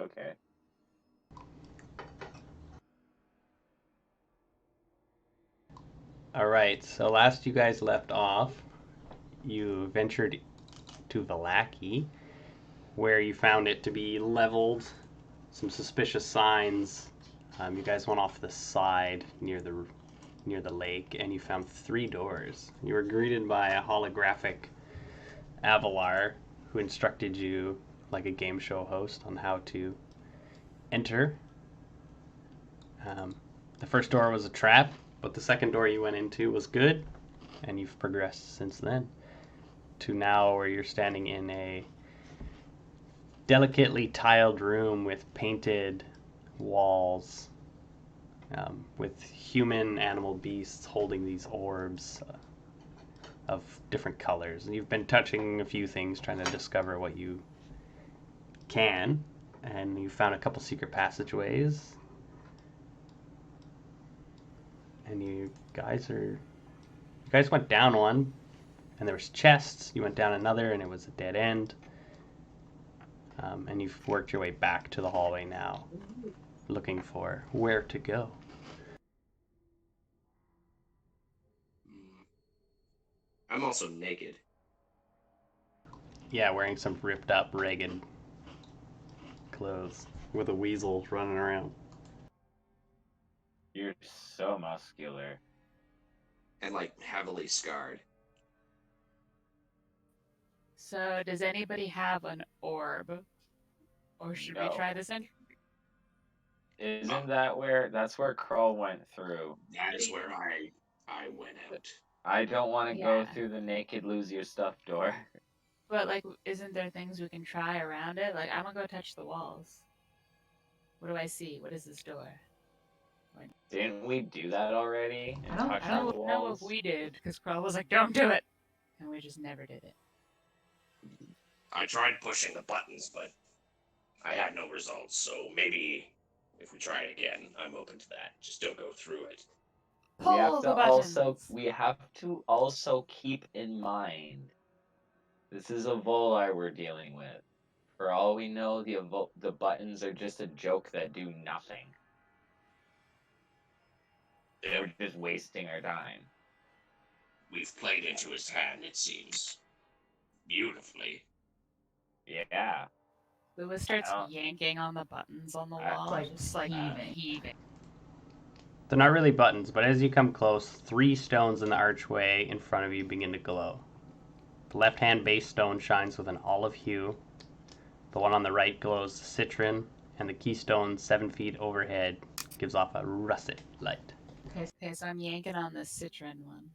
Okay. Alright, so last you guys left off, you ventured to Valaki, where you found it to be leveled, some suspicious signs. You guys went off the side near the lake, and you found 3 doors. You were greeted by a holographic Avolar, who instructed you, like a game show host, on how to enter. The first door was a trap, but the second door you went into was good, and you've progressed since then to now where you're standing in a delicately tiled room with painted walls, with human, animal, beasts holding these orbs of different colors. And you've been touching a few things, trying to discover what you can, and you found a couple secret passageways. And you guys went down one, and there was chests. You went down another, and it was a dead end. And you've worked your way back to the hallway now, looking for where to go. I'm also naked. Yeah, wearing some ripped up, ragged clothes with a weasel running around. You're so muscular. And, like, heavily scarred. So, does anybody have an orb? Or should we try this in? Isn't that's where Krull went through? That is where I went out. I don't want to go through the naked lose your stuff door. But, like, isn't there things we can try around it? Like, I'm gonna go touch the walls. What do I see? What is this door? Didn't we do that already? I don't know if we did, because Krull was like, don't do it! And we just never did it. I tried pushing the buttons, but I had no results, so maybe if we try it again, I'm open to that. Just don't go through it. We have to also keep in mind, this is Avolar we're dealing with. For all we know, the buttons are just a joke that do nothing. Yeah. We're just wasting our time. We've played into his hand, it seems. Beautifully. Yeah. Lewis starts yanking on the buttons on the wall, just like heaving. They're not really buttons, but as you come close, 3 stones in the archway in front of you begin to glow. The left-hand base stone shines with an olive hue. The one on the right glows citron, and the keystone 7 feet overhead gives off a russet light. Okay, so I'm yanking on the citron one.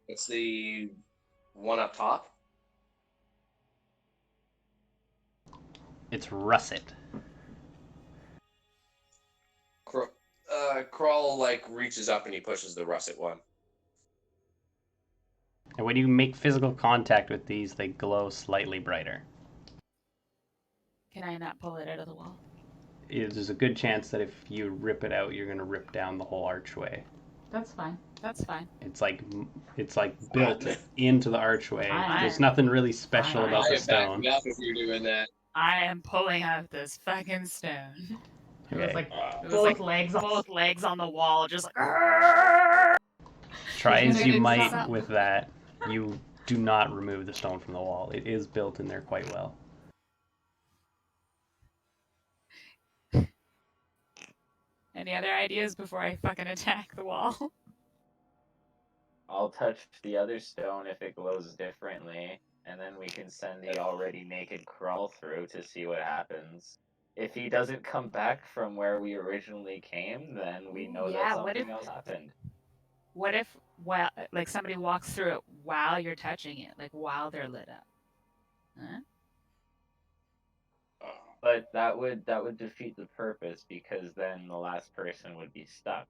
It's the one up top? It's russet. Krull, like, reaches up and he pushes the russet one. And when you make physical contact with these, they glow slightly brighter. Can I not pull it out of the wall? There's a good chance that if you rip it out, you're going to rip down the whole archway. That's fine. That's fine. It's like built into the archway. There's nothing really special about the stone. If you're doing that. I am pulling out this fucking stone. It was like both legs on the wall, just like. Try as you might with that, you do not remove the stone from the wall. It is built in there quite well. Any other ideas before I fucking attack the wall? I'll touch the other stone if it glows differently, and then we can send the already naked Krull through to see what happens. If he doesn't come back from where we originally came, then we know that something else happened. What if, like, somebody walks through it while you're touching it, like, while they're lit up? Huh? But that would defeat the purpose, because then the last person would be stuck.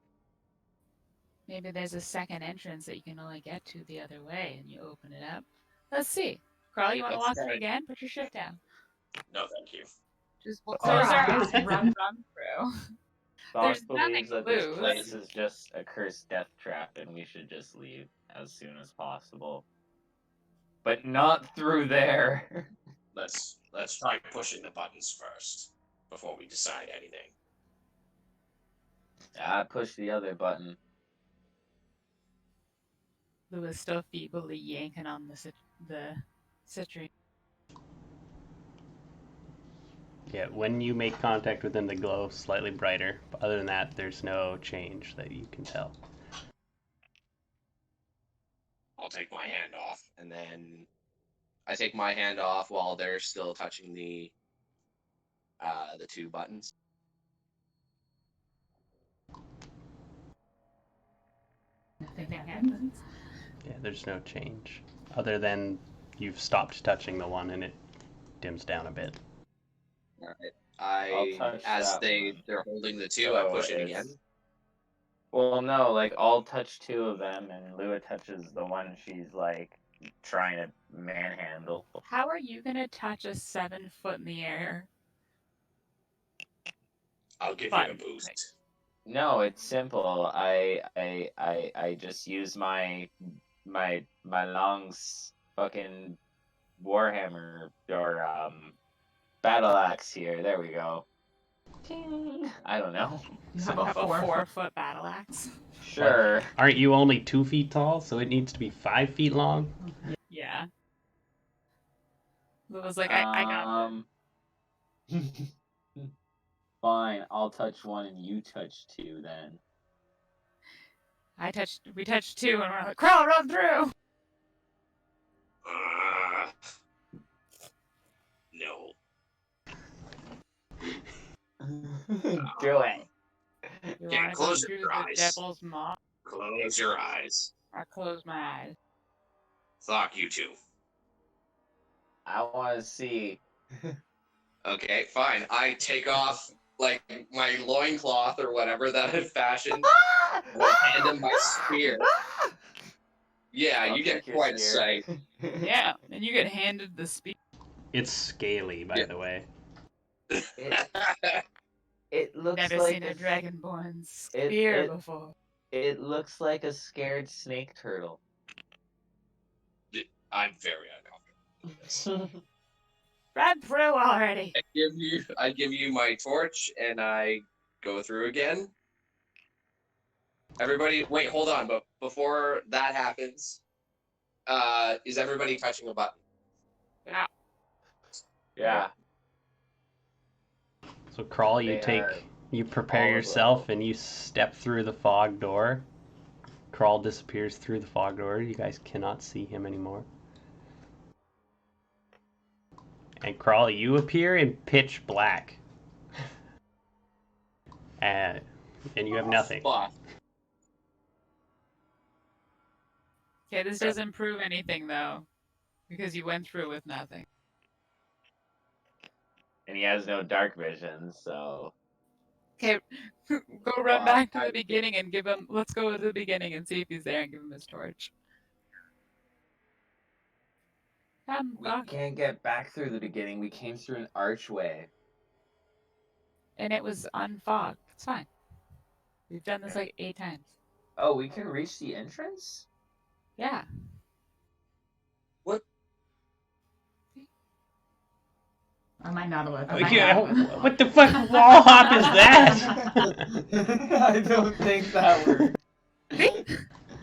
Maybe there's a second entrance that you can only get to the other way, and you open it up. Let's see. Carl, you want to walk through again? Put your shit down. No, thank you. Just run through. Thought believes that this place is just a cursed death trap, and we should just leave as soon as possible. But not through there. Let's Let's try pushing the buttons first before we decide anything. Push the other button. Lewis still feebly yanking on the citrine. Yeah, when you make contact with them, they glow slightly brighter. But other than that, there's no change that you can tell. I'll take my hand off, and then I take my hand off while they're still touching the 2 buttons. Nothing happens. Yeah, there's no change. Other than you've stopped touching the one and it dims down a bit. All right. I'll touch As that one. they're holding the 2, I So push it it's- again. Well, no, like I'll touch 2 of them, and Lua touches the one she's like trying to manhandle. How are you gonna touch a 7 foot in the air? I'll give you Fun. a boost. No, it's simple. I just use my long fucking warhammer or battle axe here. There we go. Ting. I don't know. You So have a have a 4 4 foot battle axe. Sure. Aren't you only 2 feet tall, so it needs to be 5 feet long? Yeah. It was like, I got this. Fine, I'll touch 1 and you touch 2 then. We touched 2 and we're like, Crow, run through! No. Do it. You Yeah, wanna close go your through the eyes. devil's maw? Close your eyes. I close my eyes. Fuck you 2. I want to see. Okay, fine. I take off like my loincloth or whatever that I fashioned. And I hand him my spear. Yeah, I'll you get take your quite a spear. sight. Yeah, and you get handed the speed. It's scaly, by Yeah. the way. It looks Never like seen a dragonborn it- spear it- before. It looks like a scared snake turtle. I'm very uncomfortable. Run through already! I give you my torch and I go through again. Everybody, wait, hold on, but before that happens, is everybody touching a button? Yeah. Yeah. So Crawl, They are you prepare all yourself level. and you step through the fog door. Crawl disappears through the fog door. You guys cannot see him anymore. And Crawl, you appear in pitch black. And you have nothing. Fuck. Okay, this doesn't prove anything though. Because you went through with nothing. And he has no dark vision, so. Okay, go run Well, back to the beginning and give him. Let's go to the beginning and see if he's there and give him his torch. We can't get back through the beginning. We came through an archway. And it was unfogged. It's fine. We've done this like 8 times. Oh, we can reach the entrance? Yeah. Am I not allowed? What the fuck wall hop is that? I don't think that works.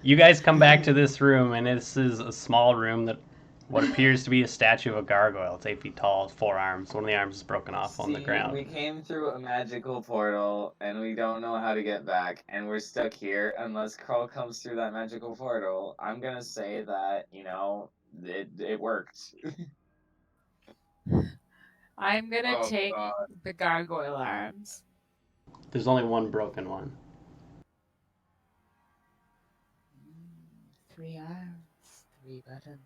You guys come back to this room, and this is a small room that what appears to be a statue of a gargoyle. It's 8 feet tall, 4 arms. One of the arms is broken off on the ground. We came through a magical portal, and we don't know how to get back, and we're stuck here unless Carl comes through that magical portal. I'm gonna say that, it worked. I'm gonna Oh, take God. the gargoyle arms. There's only one broken one. 3 arms, 3 buttons.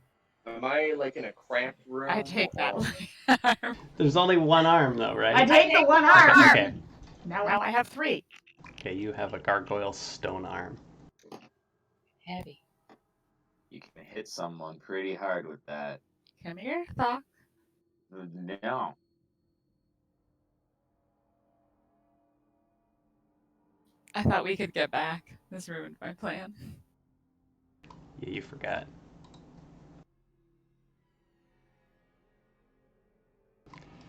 Am I like in a cramped room? I take that or- arm. There's only one arm, though, right? I take the 1 arm. Okay. Now Now I have 3. Okay, you have a gargoyle stone arm. Heavy. You can hit someone pretty hard with that. Come here, Thok. No. I thought we could get back. This ruined my plan. Yeah, you forgot.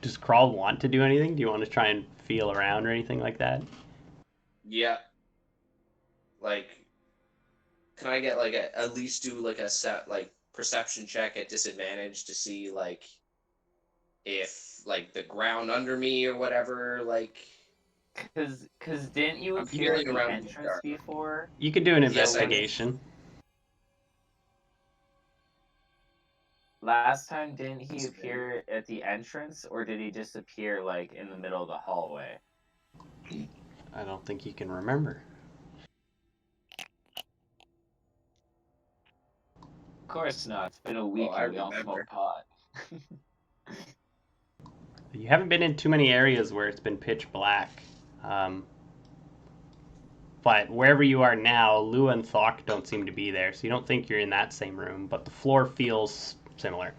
Does Crawl want to do anything? Do you want to try and feel around or anything like that? Yeah. Like, can I get like at least do like a set like perception check at disadvantage to see like if like the ground under me or whatever like Cause didn't you I'm appear at feeling the around in the entrance dark. before? You could do an Yes, I did. investigation. Last time, didn't he appear at the entrance, or did he just appear like in the middle of the hallway? I don't think you can remember. Of course not. It's been a week I and we all remember. smoke pot. You haven't been in too many areas where it's been pitch black. But wherever you are now, Lua and Thok don't seem to be there, so you don't think you're in that same room, but the floor feels similar.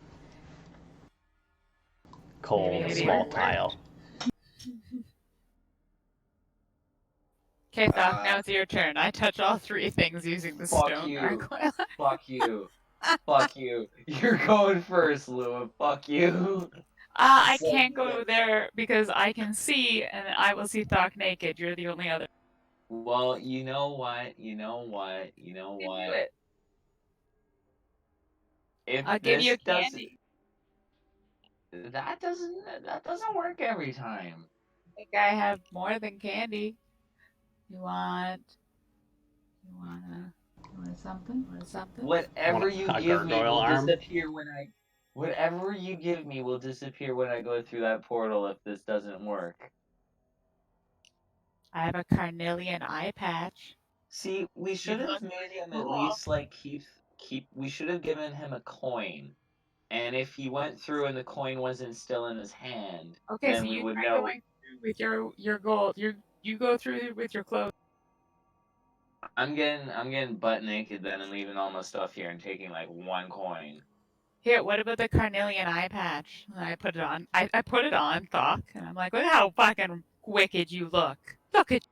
Cold, Maybe small we're- tile. Okay, Thok, now it's your turn. I touch all three things using the Fuck stone you. gargoyle. Fuck you. Fuck you. You're going first, Lua. Fuck you. I can't go there because I can see, and I will see Thok naked. You're the only other. Well, you know what? You know what? You know You can do what? it. If I'll give you a this doesn't, candy. that doesn't work every time. I think I have more than candy. You want something? Want something? Whatever Want you a give me gargoyle will arm? disappear when I. Whatever you give me will disappear when I go through that portal if this doesn't work. I have a carnelian eye patch. See, we should have made him at cool. least like keep. We should have given him a coin, and if he went through and the coin wasn't still in his hand, Okay, then so we you would try know. going through with your gold. You go through with your clothes. I'm getting butt naked then and leaving all my stuff here and taking like one coin. Here, what about the carnelian eye patch? And I put it on. I put it on, Thok, and I'm like, look how fucking wicked you look. Look at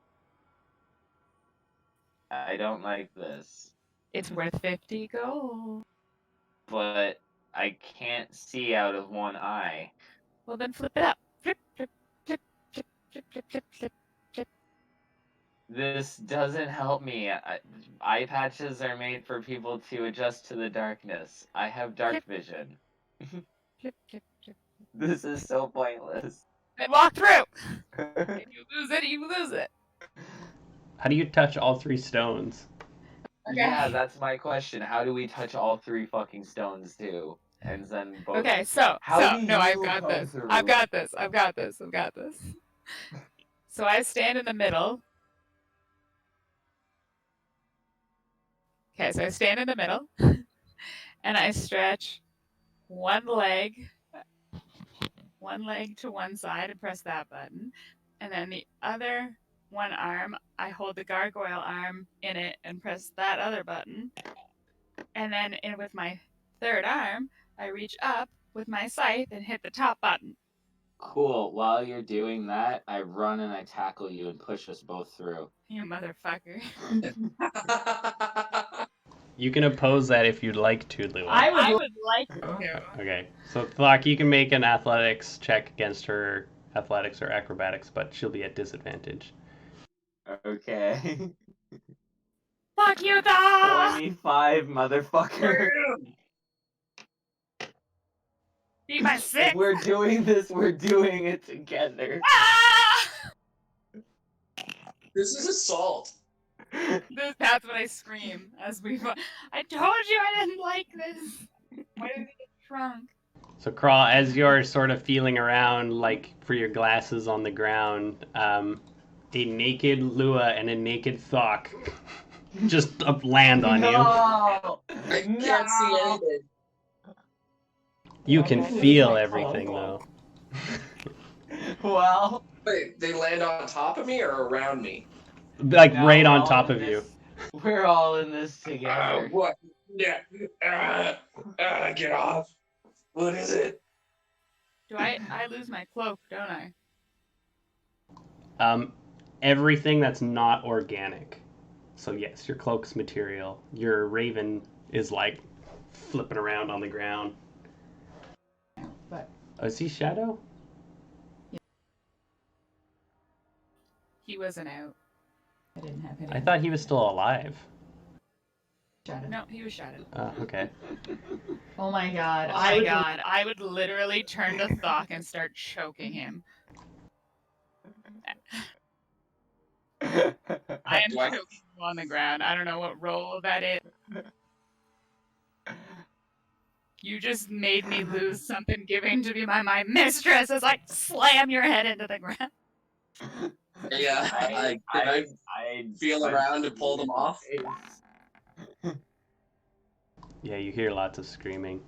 I don't like this, it's worth 50 gold. but I can't see out of one eye. Well, then flip it up. Flip, flip, flip, flip, flip, flip, flip, flip, flip. This doesn't help me. Eye patches are made for people to adjust to the darkness. I have dark vision. Flip, flip, flip. This is so pointless. Then walk through. If you lose it, you lose it. How do you touch all three stones? Okay. Yeah, that's my question. How do we touch all three fucking stones too? And then both. Okay, so How do no, I've you got go this. through? I've got this. I've got this. I've got this. So I stand in the middle. Okay, so I stand in the middle, and I stretch one leg to one side and press that button, and then the other one arm, I hold the gargoyle arm in it and press that other button, and then with my third arm, I reach up with my scythe and hit the top button. Cool. While you're doing that, I run and I tackle you and push us both through. You motherfucker. You can oppose that if you'd like to, Lua. I would like to. Okay, so Thok, you can make an athletics check against her athletics or acrobatics, but she'll be at disadvantage. Okay. Fuck you, dog! 25, motherfucker. Be my If six. we're doing this, we're doing it together. Ah! This is assault. That's what I scream as we. I told you I didn't like this. Why did we get drunk? So, Crawl, as you're sort of feeling around, like for your glasses on the ground, a naked Lua and a naked Thok just land on you. No! I can't see anything. You can feel everything, though. Well, Wait, they land on top of me or around me? Like now right we're on all top in of you. this- We're all in this together. What? Yeah. Get off. What is it? Do I lose my cloak, don't I? Everything that's not organic. So yes, your cloak's material. Your raven is like flipping around on the ground. But Oh, is he Shadow? He wasn't out. I didn't have him. I thought he was still alive. Shut No, he was shotted. Okay. Oh my god. Oh my god, I would literally turn to Thok and start choking him. I am Do I- choking you on the ground. I don't know what role that is. You just made me lose something giving to be my mistress as I slam your head into the ground. Yeah, I feel around to pull them off. Yeah, you hear lots of screaming.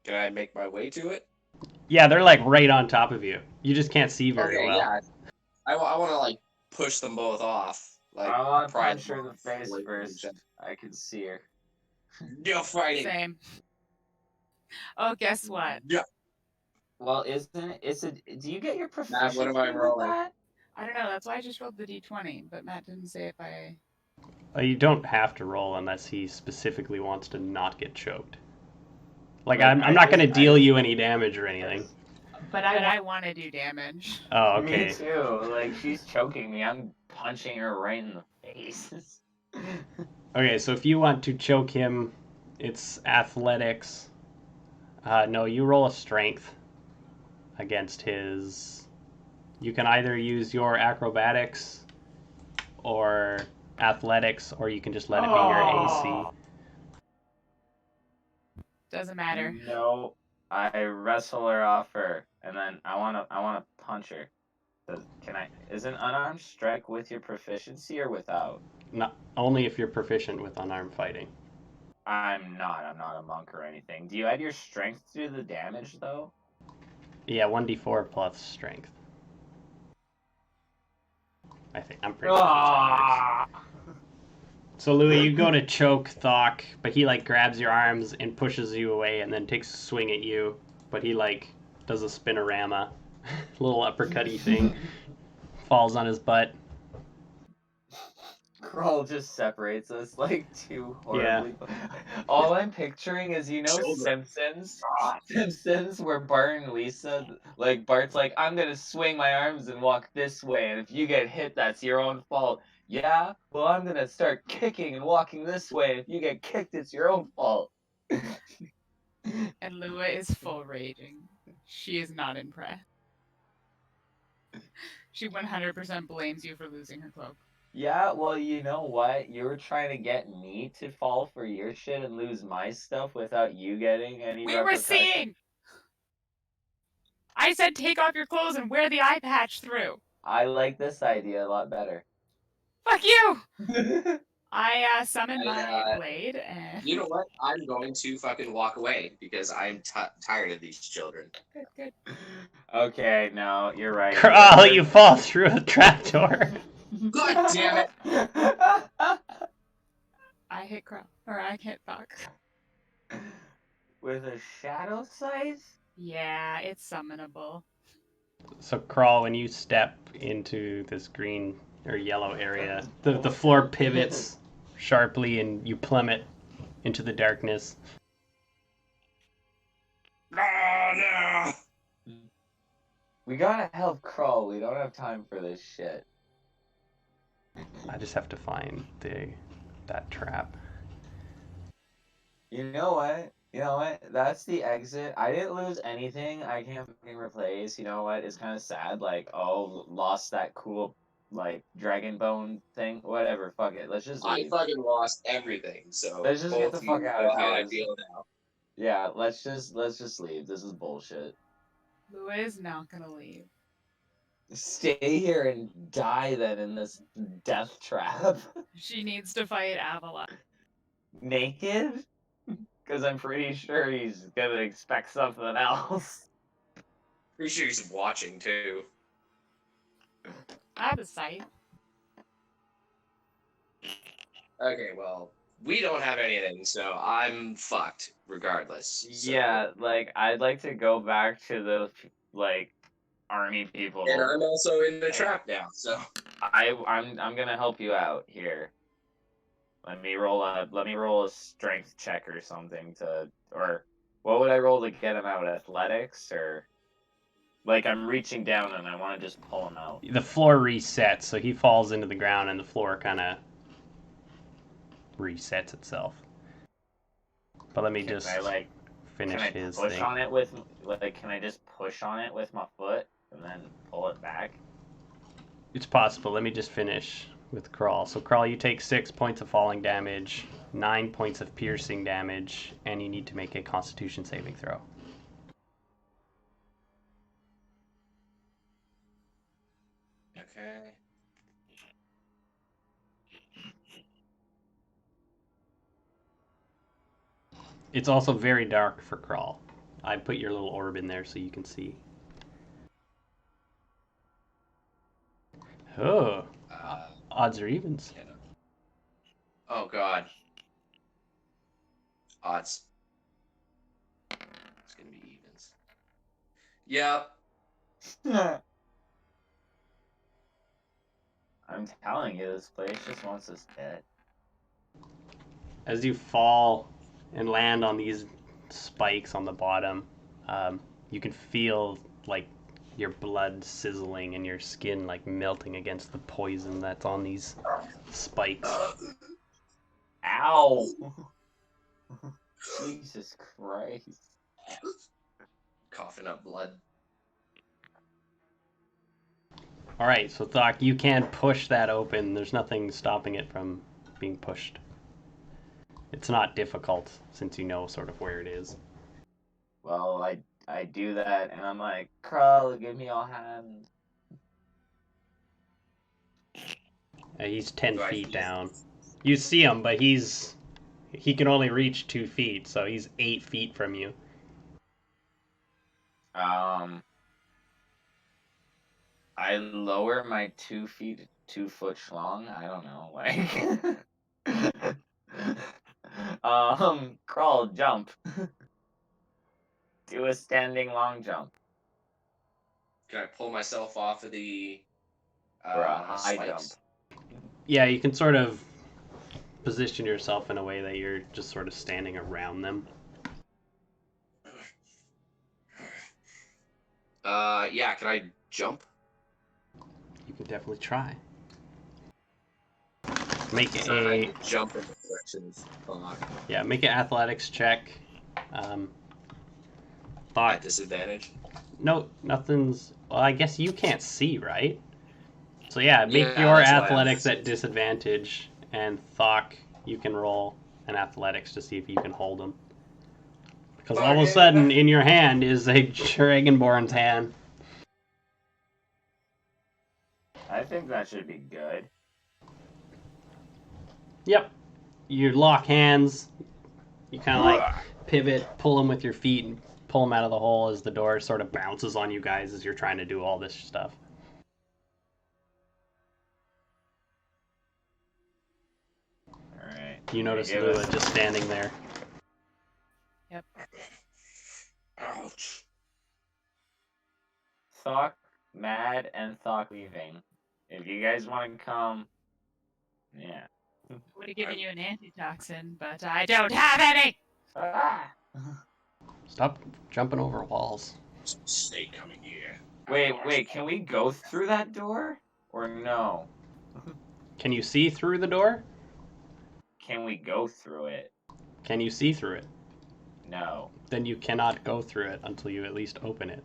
Can I make my way to it? Yeah, they're like right on top of you. You just can't see very Okay, well. yeah. I want to like push them both off. Like, I want to pry punch her them in the off face away from first. each other. I can see her. No fighting. Same. Oh, guess what? Yeah. Well, do you get your proficiency what am I with rolling? that? I don't know. That's why I just rolled the d20, but Matt didn't say if I. You don't have to roll unless he specifically wants to not get choked. Like, Like, I'm not going to deal you any damage or anything. But I want to do damage. Oh, okay. Me too. Like, she's choking me. I'm punching her right in the face. Okay, so if you want to choke him, it's athletics. No, you roll a strength against his. You can either use your acrobatics or athletics, or you can just let it be your AC. Doesn't matter. No, I wrestle her off her, and then I wanna punch her. Is an unarmed strike with your proficiency or without? Not only if you're proficient with unarmed fighting. I'm not a monk or anything. Do you add your strength to the damage though? Yeah, 1d4 plus strength. I'm pretty sure that's how it works. So Louis, you go to choke Thok, but he like grabs your arms and pushes you away, and then takes a swing at you. But he like does a spinorama, little uppercutty thing, falls on his butt. Crawl just separates us like two horribly. All I'm picturing is Simpsons, where Bart and Lisa, like Bart's like, I'm gonna swing my arms and walk this way, and if you get hit, that's your own fault. Yeah, well, I'm gonna start kicking and walking this way, and if you get kicked, it's your own fault. And Lua is full raging. She is not impressed. She 100% blames you for losing her cloak. Yeah, well, you know what? You were trying to get me to fall for your shit and lose my stuff without you getting any We were repercussions. seeing! I said take off your clothes and wear the eye patch through. I like this idea a lot better. Fuck you! I summoned my blade and... You know what? I'm going to fucking walk away because I'm tired of these children. Good. Okay, no, you're right. Crawl, you fall through a trapdoor. God damn it! I hit Crow. Or I hit Thok. With a shadow size? Yeah, it's summonable. So Crawl, when you step into this green or yellow area, the floor pivots sharply and you plummet into the darkness. No! We gotta help Crawl. We don't have time for this shit. I just have to find that trap. You know what? That's the exit. I didn't lose anything. I can't fucking replace. You know what? It's kind of sad. Like, oh, lost that cool, like, dragon bone thing. Whatever. Fuck it. Let's just leave. I fucking lost everything. So Let's just get the fuck out of how I here. feel now. Yeah, let's just leave. This is bullshit. Lua is not gonna leave. Stay here and die then in this death trap. She needs to fight Avolar. Naked? Because I'm pretty sure he's gonna expect something else. Pretty sure he's watching too. I have a sight. Okay, well, we don't have anything, so I'm fucked regardless. So. Yeah, like, I'd like to go back to the, like, army people. And I'm also in the trap now, so I'm gonna help you out here. Let me roll a strength check or something or what would I roll to get him out? Athletics or Like I'm reaching down and I want to just pull him out. The floor resets, so he falls into the ground and the floor kind of resets itself. But let me Can just I like finish can I his push thing. on it with like can I just push on it with my foot and then pull it back? It's possible. Let me just finish with Crawl. So Crawl, you take 6 points of falling damage, 9 points of piercing damage, and you need to make a Constitution saving throw. Okay. It's also very dark for Crawl. I put your little orb in there so you can see. Oh, odds or evens? Yeah, no. Oh god. Odds. It's gonna be evens. Yep. I'm telling you, this place just wants us dead. As you fall and land on these spikes on the bottom, you can feel like your blood sizzling and your skin like melting against the poison that's on these spikes. Ow! Jesus Christ. Coughing up blood. Alright, so Thok, you can push that open. There's nothing stopping it from being pushed. It's not difficult since you know sort of where it is. Well, I do that and I'm like, Crawl, give me your hand. He's 10 Right. feet down. You see him, but he can only reach 2 feet, so he's 8 feet from you. I lower my 2 feet 2 foot long. I don't know, like Crawl, jump. Do a standing long jump. Can I pull myself off of the Or a high spikes? Yeah, you can sort of position yourself in a way that you're just sort of standing around them. Yeah, can I jump? You can definitely try. Make I a jump in the direction of Thok make an athletics check. at Thok, disadvantage. no, nothing's. Well, I guess you can't see, right? So yeah, make Yeah, your that's why I'm athletics at asking. disadvantage, and Thok, you can roll an athletics to see if you can hold him. Because all of a Okay. sudden, in your hand is a Dragonborn's hand. I think that should be good. Yep. You lock hands. You kind of like pivot, pull him with your feet, and pull him out of the hole as the door sort of bounces on you guys as you're trying to do all this stuff. Alright. You notice Give Lua us- just standing there. Ouch. Thok, Mad, and Thok leaving. If you guys want to come, yeah. Would have given you an antitoxin, but I don't have any. Ah! Stop jumping over walls. Snake coming here. Wait, can we go through that door? Or no? Can you see through the door? Can we go through it? Can you see through it? No. Then you cannot go through it until you at least open it.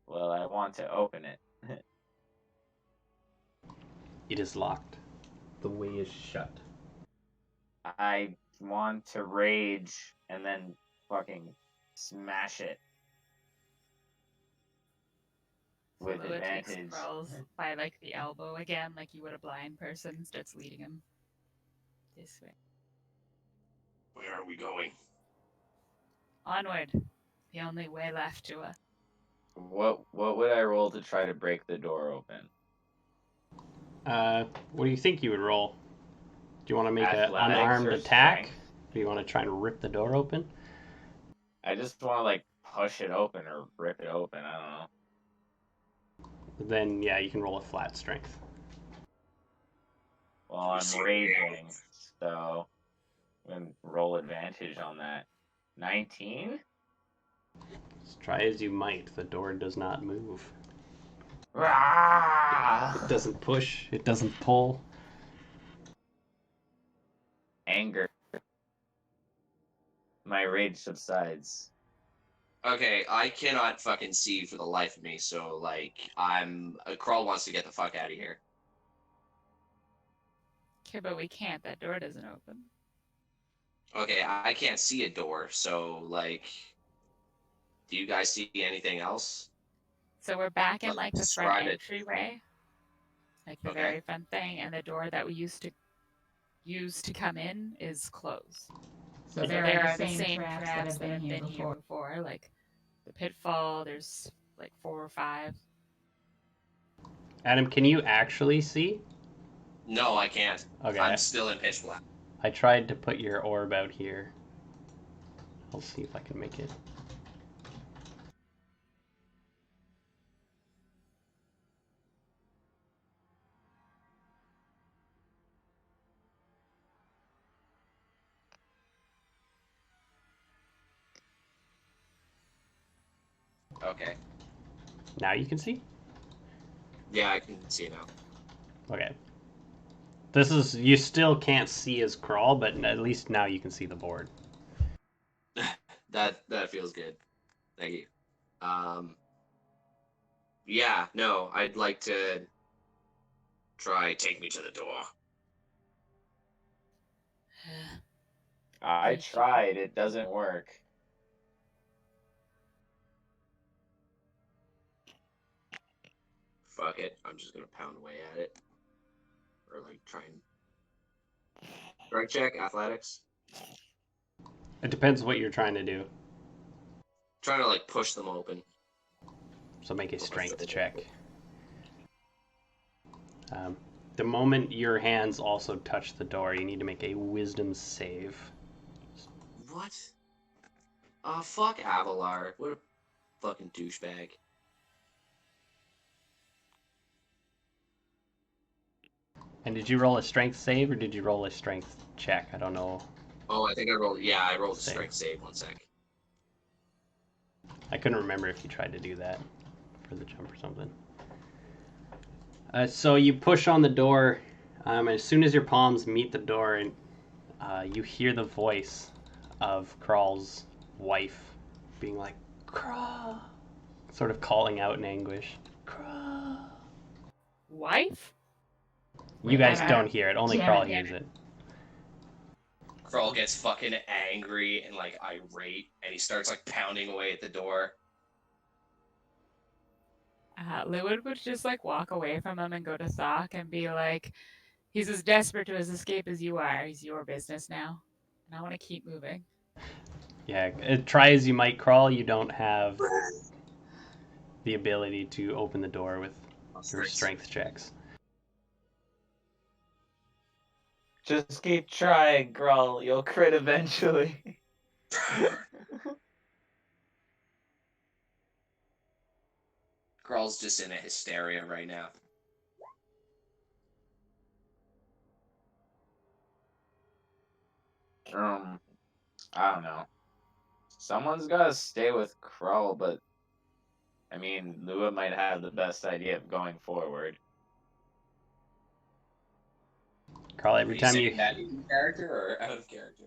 Well, I want to open it. It is locked. The way is shut. I want to rage and then fucking smash it. With Lua takes advantage. Crawls by like the elbow again, like you would a blind person, starts leading him this way. Where are we going? Onward. The only way left to us. What would I roll to try to break the door open? What do you think you would roll? Do you want to make an Athletics unarmed or attack? strength? Do you want to try to rip the door open? I just want to like push it open or rip it open. I don't know. Then yeah, you can roll a flat strength. Well, I'm raging, so I'm gonna roll advantage on that. 19? As try as you might, the door does not move. Rah! It doesn't push. It doesn't pull. Anger. My rage subsides. Okay, I cannot fucking see for the life of me, so, like, Crawl wants to get the fuck out of here. Okay, but we can't. That door doesn't open. Okay, I can't see a door, so, like, do you guys see anything else? So we're back in like the front Describe it. entryway, like the Okay. very front thing, and the door that we used to come in is closed. So there are the same traps that have been here before, like the pitfall. There's like 4 or 5. Adam, can you actually see? No, I can't. Okay. I'm still in pitch black. I tried to put your orb out here. I'll see if I can make it. Okay. Now you can see? Yeah, I can see now. Okay. This is, you still can't see his crawl, but at least now you can see the board. That feels good. Thank you. Yeah, no, I'd like to try take me to the door. I tried. It doesn't work. Fuck it. I'm just gonna pound away at it. Or like try and strike check, athletics. It depends what you're trying to do. Trying to like push them open. So make a strength check. The moment your hands also touch the door, you need to make a wisdom save. What? Fuck Avolar. What a fucking douchebag. And did you roll a strength save or did you roll a strength check? I don't know. Oh, I think I rolled. Yeah, I rolled a Save. strength save. 1 sec. I couldn't remember if you tried to do that for the jump or something. So you push on the door, and as soon as your palms meet the door, and you hear the voice of Crawl's wife being like, Crawl, sort of calling out in anguish. Crawl. Wife? You guys Wait, don't hear it, only Damn Crawl it. hears it. Crawl gets fucking angry and like irate, and he starts like pounding away at the door. Lewin would just like walk away from him and go to Thok and be like, he's as desperate to his escape as you are. He's your business now. And I want to keep moving. Yeah, try as you might, Crawl, you don't have the ability to open the door with your strength checks. Just keep trying, Grull. You'll crit eventually. Crawl's just in a hysteria right now. I don't know. Someone's gotta stay with Krull, but I mean, Lua might have the best idea of going forward. Crawl, every time you... that in character or out of character?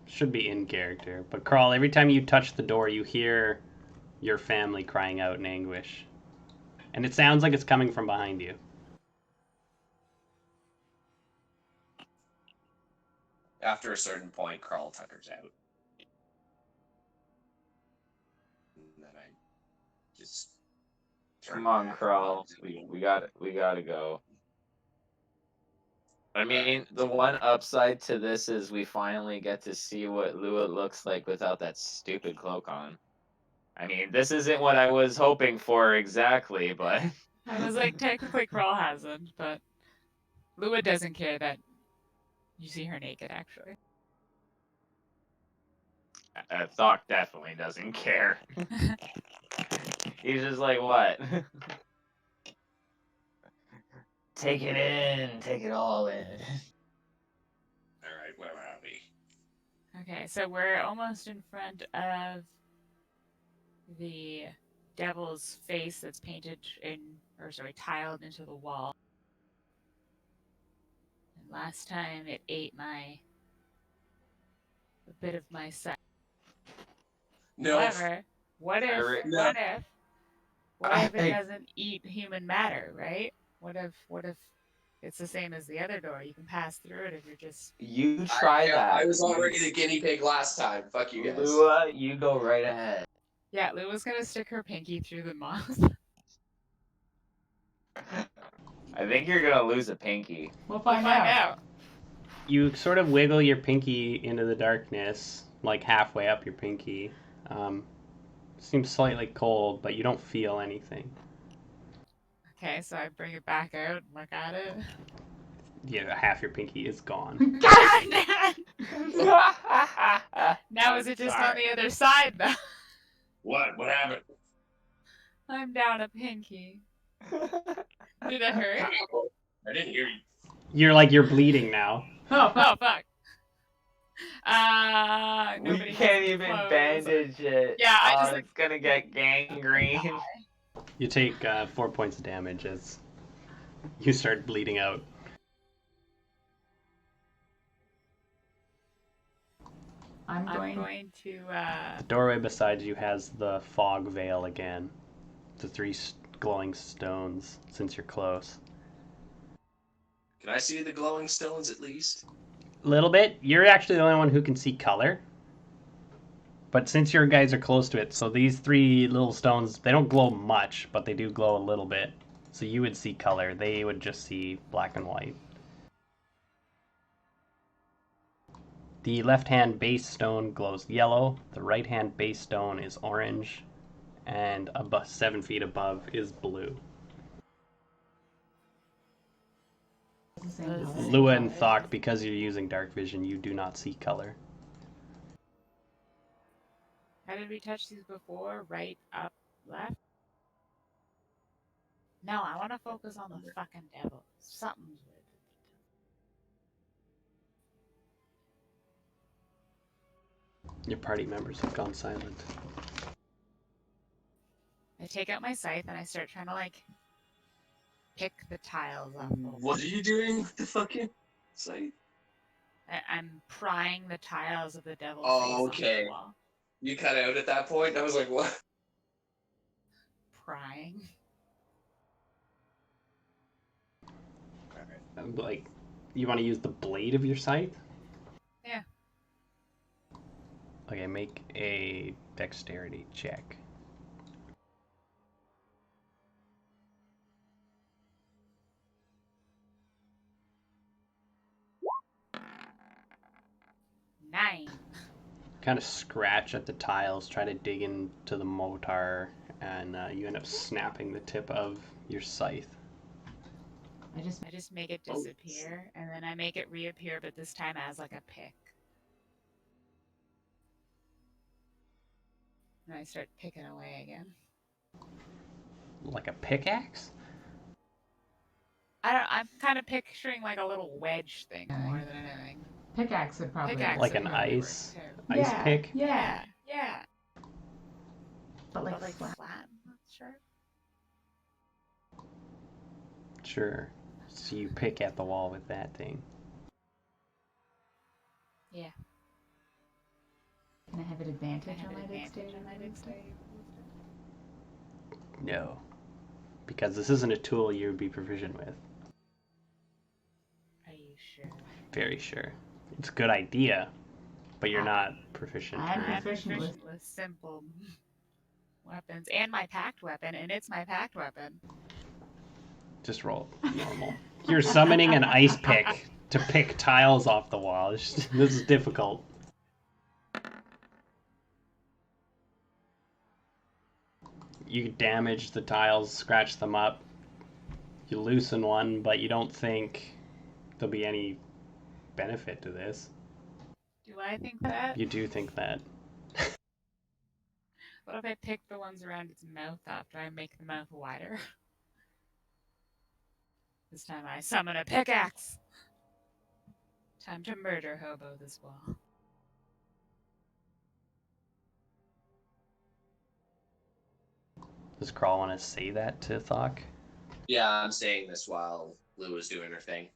Should be in character. But Crawl, every time you touch the door, you hear your family crying out in anguish. And it sounds like it's coming from behind you. After a certain point, Crawl tuckers out. And then I just Come on, Krull. We gotta go. I mean, the one upside to this is we finally get to see what Lua looks like without that stupid cloak on. I mean, this isn't what I was hoping for exactly, but... I was like, technically Crawl hasn't, but Lua doesn't care that you see her naked, actually. Thok definitely doesn't care. He's just like, what? Take it in. Take it all in. Alright, where are we? Okay, so we're almost in front of the devil's face that's painted tiled into the wall. And last time it ate a bit of my sight. No. However, what if it doesn't eat human matter, right? What if it's the same as the other door? You can pass through it if you're just... You try that. I was already the guinea pig last time. Fuck you guys. Lua, you go right ahead. Yeah, Lua's gonna stick her pinky through the moth. I think you're gonna lose a pinky. We'll find out. You sort of wiggle your pinky into the darkness, like halfway up your pinky. Seems slightly cold, but you don't feel anything. Okay, so I bring it back out and look at it. Yeah, half your pinky is gone. Now is it just on the other side, though? What? What happened? I'm down a pinky. Did it hurt? I didn't hear you. You're bleeding now. Oh, Oh, fuck. We Nobody can't has even clothes. bandage it. Yeah, I just... It's gonna get gangrene. You take 4 points of damage as you start bleeding out. I'm going to... The doorway beside you has the fog veil again. The 3 glowing stones, since you're close. Can I see the glowing stones at least? A little bit. You're actually the only one who can see color. But since your guys are close to it, so these 3 little stones, they don't glow much, but they do glow a little bit. So you would see color. They would just see black and white. The left-hand base stone glows yellow. The right-hand base stone is orange. And 7 feet above is blue. Lua and Thok, because you're using dark vision, you do not see color. How did we touch these before? Right, up, left? No, I want to focus on the fucking devil. Something's with it. Your party members have gone silent. I take out my scythe and I start trying to, like, pick the tiles off. What are you doing with the fucking site? I'm prying the tiles of the devil's Oh, face off okay. the wall. You cut out at that point? I was like, what? Prying. Like, you want to use the blade of your scythe? Yeah. Okay, make a dexterity check. Nine. Kind of scratch at the tiles, try to dig into the mortar, and you end up snapping the tip of your scythe. I just make it disappear, and then I make it reappear, but this time as like a pick. And I start picking away again. Like a pickaxe? I'm kind of picturing like a little wedge thing more than anything. Pickaxe would probably Pickaxe Like would an probably ice work, too. ice Yeah. pick? Yeah. Yeah. But like flat. flat. Not sure. Sure. So you pick at the wall with that thing. Yeah. Can I have an advantage on my dexterity? No. Because this isn't a tool you would be proficient with. Are you sure? Very sure. It's a good idea, but you're not proficient. I'm with it. proficient with simple weapons and my packed weapon, and it's my packed weapon. Just roll normal. You're summoning an ice pick to pick tiles off the wall. This is difficult. You damage the tiles, scratch them up. You loosen one, but you don't think there'll be any benefit to this. Do I think that? You do think that. What if I pick the ones around its mouth off? Do I make the mouth wider? This time I summon a pickaxe. Time to murder hobo this wall. Does Crawl want to say that to Thok? Yeah, I'm saying this while Lou is doing her thing.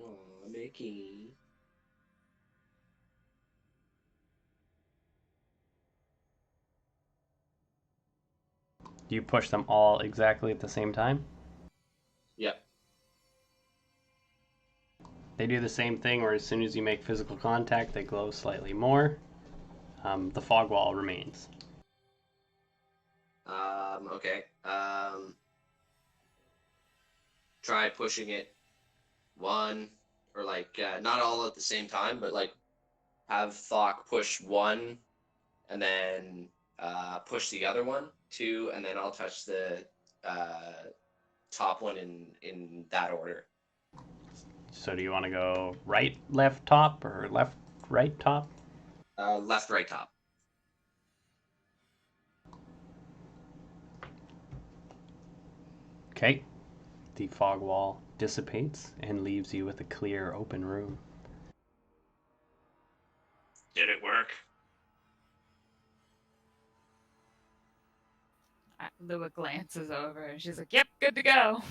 Oh, Mickey. Do you push them all exactly at the same time? Yep. They do the same thing where as soon as you make physical contact, they glow slightly more. The fog wall remains. Okay. Try pushing it one, or like not all at the same time, but like have Thok push one, and then push the other one, two, and then I'll touch the top one in that order. So do you want to go right, left, top, or left, right, top? Left, right, top. Okay. The fog wall dissipates and leaves you with a clear, open room. Did it work? Lua glances over and she's like, "Yep, good to go."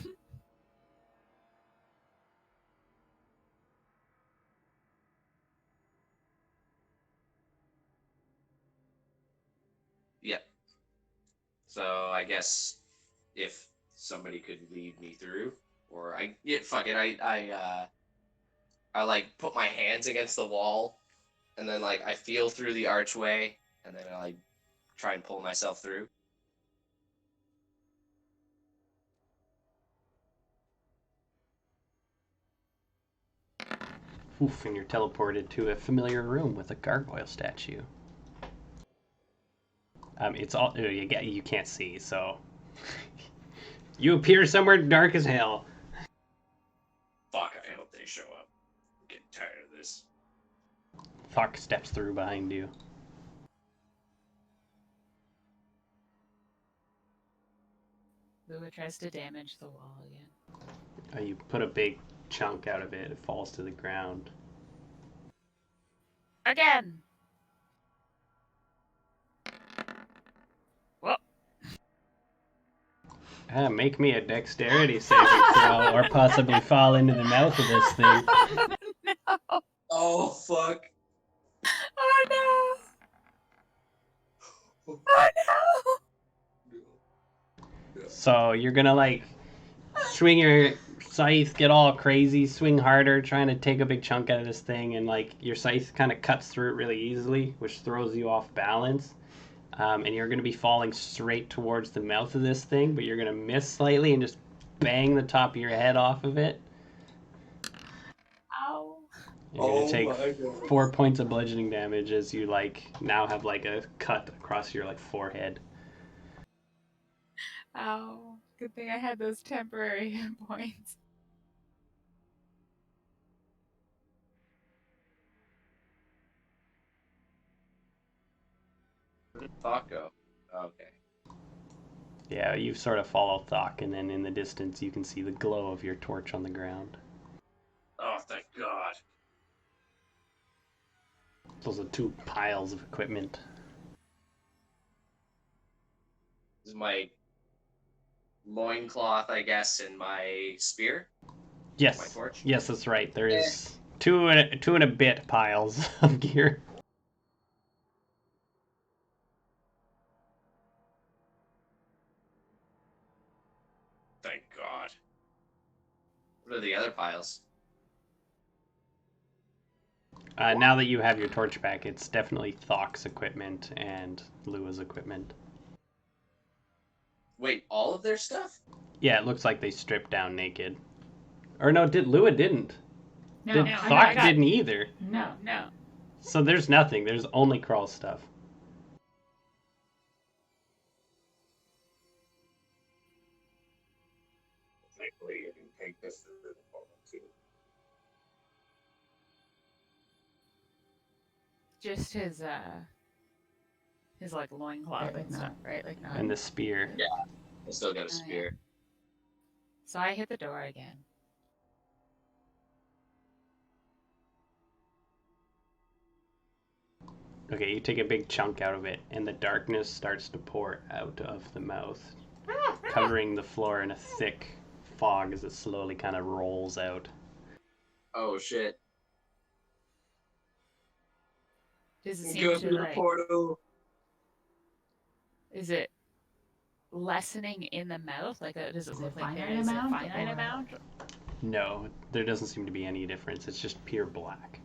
Yep. So I guess if somebody could lead me through, or fuck it, I like put my hands against the wall, and then like I feel through the archway, and then I like try and pull myself through. Oof, and you're teleported to a familiar room with a gargoyle statue. It's all you can't see, so you appear somewhere dark as hell. Fuck! I hope they show up. I'm getting tired of this. Thok steps through behind you. Lua tries to damage the wall again. You put a big chunk out of it. It falls to the ground. Again. Well, Make me a dexterity saving throw, or possibly fall into the mouth of this thing. no. Oh fuck! Oh no. Oh no. So you're gonna like swing your scythe, get all crazy, swing harder, trying to take a big chunk out of this thing, and like your scythe kind of cuts through it really easily, which throws you off balance. And you're going to be falling straight towards the mouth of this thing, but you're going to miss slightly and just bang the top of your head off of it. Ow. You're going to take 4 points of bludgeoning damage as you like now have like a cut across your like forehead. Ow. Good thing I had those temporary hit points. Taco. Okay. Yeah, you sort of follow Thok, and then in the distance you can see the glow of your torch on the ground. Oh, thank God. Those are 2 piles of equipment. This is my loincloth, I guess, and my spear. Yes. My torch. Yes, that's right. There is two and a bit piles of gear. Thank God. What are the other piles? Now that you have your torch back, it's definitely Thok's equipment and Lua's equipment. Wait, all of their stuff? Yeah, it looks like they stripped down naked. Or no, Lua didn't. No, Thok didn't either. No. No. So there's nothing. There's only Crawl stuff. Thankfully, you can take this to the too. Just his like loincloth and stuff, right? Like not. And the spear. Yeah. I still got a spear. Yeah. So I hit the door again. Okay, you take a big chunk out of it, and the darkness starts to pour out of the mouth, covering the floor in a thick fog as it slowly kind of rolls out. Oh shit. Does it seem Go to through the like? portal. Is it lessening in the mouth? Like, does it Is look it like there finite is a amount, finite or- amount? No, there doesn't seem to be any difference. It's just pure black.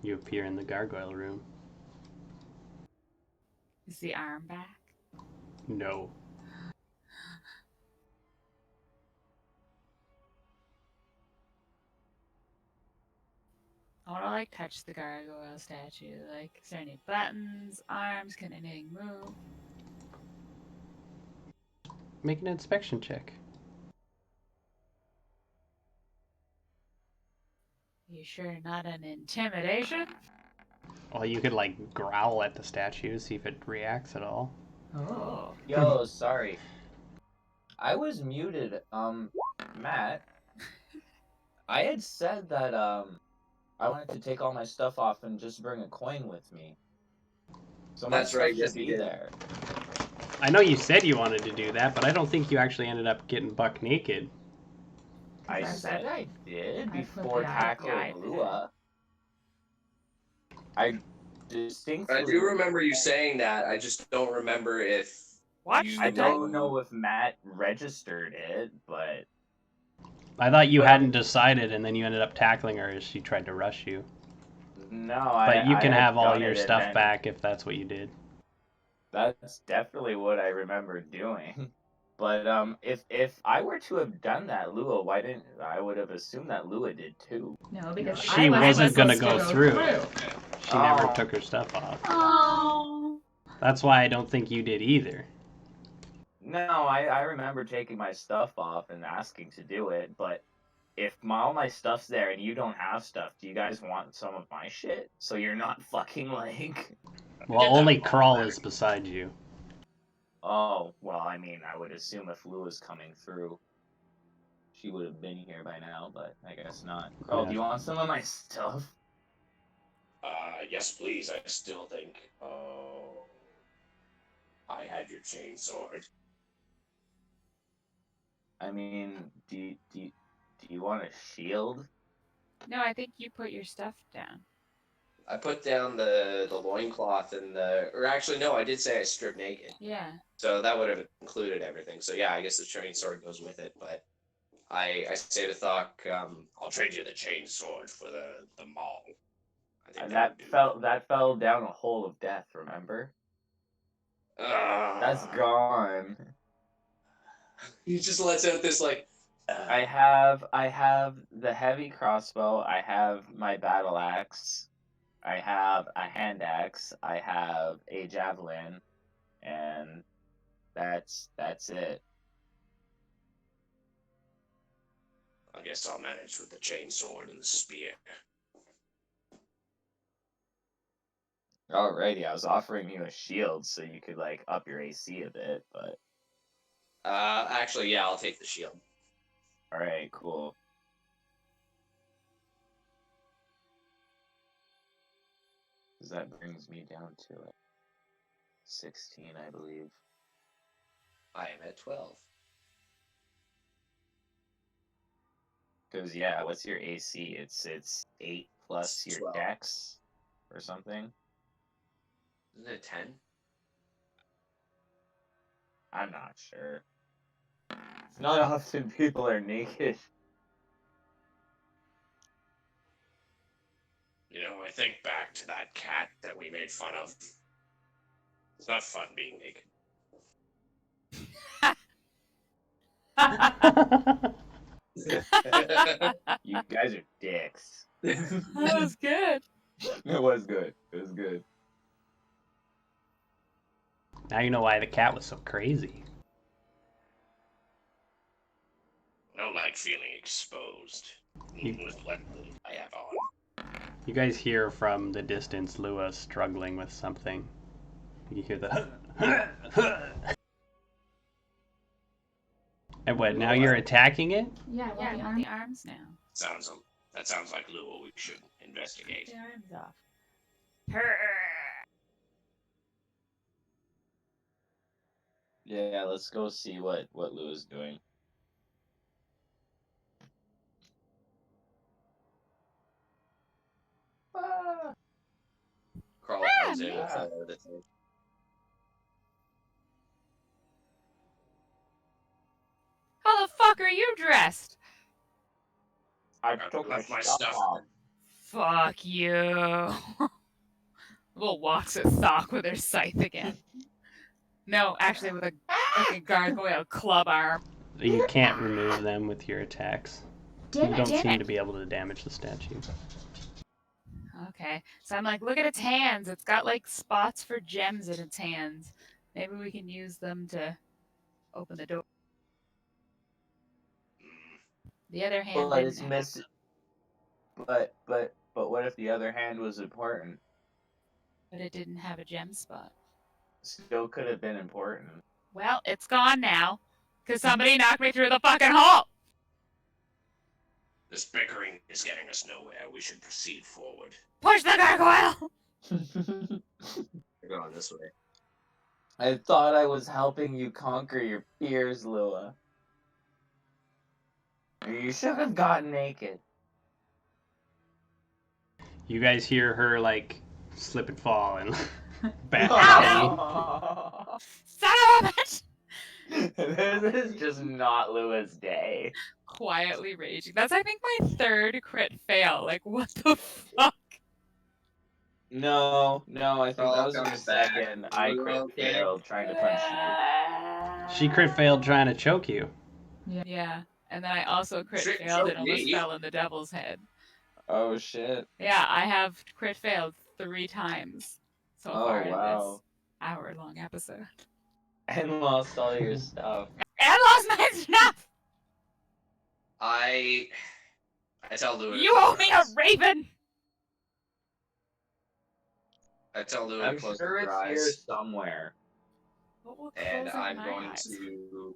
You appear in the gargoyle room. Is the arm back? No. I want to like touch the gargoyle statue. Like, is there any buttons, arms? Can anything move? Make an inspection check. You sure not an intimidation? Well, you could like growl at the statue, see if it reacts at all. Oh. Yo, sorry. I was muted. Matt. I had said that I wanted to take all my stuff off and just bring a coin with me. So my That's stuff right, should yes, you be did. there. I know you said you wanted to do that, but I don't think you actually ended up getting buck naked. I That's said it. I did I put before the tackling eye- Lua. I distinctly. I do remember you saying that. I just don't remember if Watch you... I the don't know if Matt registered it, but I thought you Well- hadn't decided, and then you ended up tackling her as she tried to rush you. no. But you I can had have all done your it, and stuff then- back if that's what you did. That's definitely what I remember doing. But if I were to have done that, Lua, why didn't I would have assumed that Lua did too? No, because She I wasn't gonna supposed go to through. She never Oh. took her stuff off. Oh. That's why I don't think you did either. No, I remember taking my stuff off and asking to do it, but if all my stuff's there and you don't have stuff, do you guys want some of my shit? So you're not fucking like... Well, Get that only ball Crawl back. is beside you. Oh, well, I mean, I would assume if Lua's coming through, she would have been here by now, but I guess not. Carl, do you want some of my stuff? Yes, please. I still think, I had your chainsword. I mean, do you want a shield? No, I think you put your stuff down. I put down the loincloth and or actually, no, I did say I stripped naked. Yeah. So that would have included everything. So yeah, I guess the chainsword goes with it, but I say to Thok, I'll trade you the chainsword for the maul. I think That would do. fell down a hole of death, remember? That's Ah. gone. He just lets out this like. I have the heavy crossbow, I have my battle axe, I have a hand axe, I have a javelin, and that's it. I guess I'll manage with the chainsword and the spear. Alrighty, I was offering you a shield so you could like up your AC a bit, but Actually, yeah, I'll take the shield. alright, cool. Because that brings me down to like 16, I believe. I am at 12. Because yeah, what's your AC? It's 8 plus your 12. dex or something. Isn't it 10? I'm not sure. It's not often people are naked. You know, I think back to that cat that we made fun of. It's not fun being naked. You guys are dicks. That was good. It was good. It was good. Now you know why the cat was so crazy. I don't like feeling exposed. Even with what I have on. You guys hear from the distance Lua struggling with something. You hear the And what, now you're attacking it? Yeah, Yeah, I the want arm. the arms now. That sounds like Lua we should investigate. The arms off. Purr. Yeah, let's go see what Lou is doing. Ah. Carl comes in with the thing. How the fuck are you dressed? I took my stuff off. Fuck you. Will walks at Thok with her scythe again. No, actually with a fucking gargoyle club arm. You can't remove them with your attacks. You don't seem to be able to damage the statue. Okay, so I'm like, look at its hands. It's got like spots for gems in its hands. Maybe we can use them to open the door. The other hand But didn't it's have- missing. But what if the other hand was important? but it didn't have a gem spot. Still could have been important. Well, it's gone now. Because somebody knocked me through the fucking hole! This bickering is getting us nowhere. We should proceed forward. Push the gargoyle! We're going this way. I thought I was helping you conquer your fears, Lua. You should have gotten naked. You guys hear her, like, slip and fall and back. Ow! Son of a bitch! This is just not Lua's day. Quietly raging. That's, I think, my third crit fail. Like, what the fuck? No, I think that was your comes back. second. I Lua, crit okay? failed trying to punch you. She crit failed trying to choke you. Yeah, and then I also crit Shit, failed and choke almost me. fell in the devil's head. Oh shit. Yeah, I have crit failed 3 times so Oh, far in wow. this hour-long episode. And lost all your stuff. And lost my stuff! I tell Lua. You owe me a raven! I tell Lua I'm to close sure her it's eyes, here somewhere. What will and close I'm my going eyes? to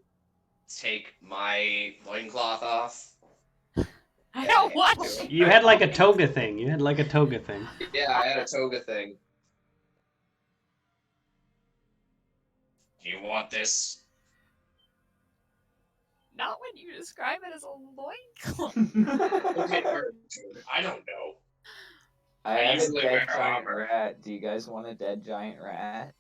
take my loincloth off. I don't want to. You had like a toga thing. Yeah, I had a toga thing. Do you want this? Not when you describe it as a loincloth. Okay, I don't know. I I have a usually dead wear giant armor. rat. Do you guys want a dead giant rat?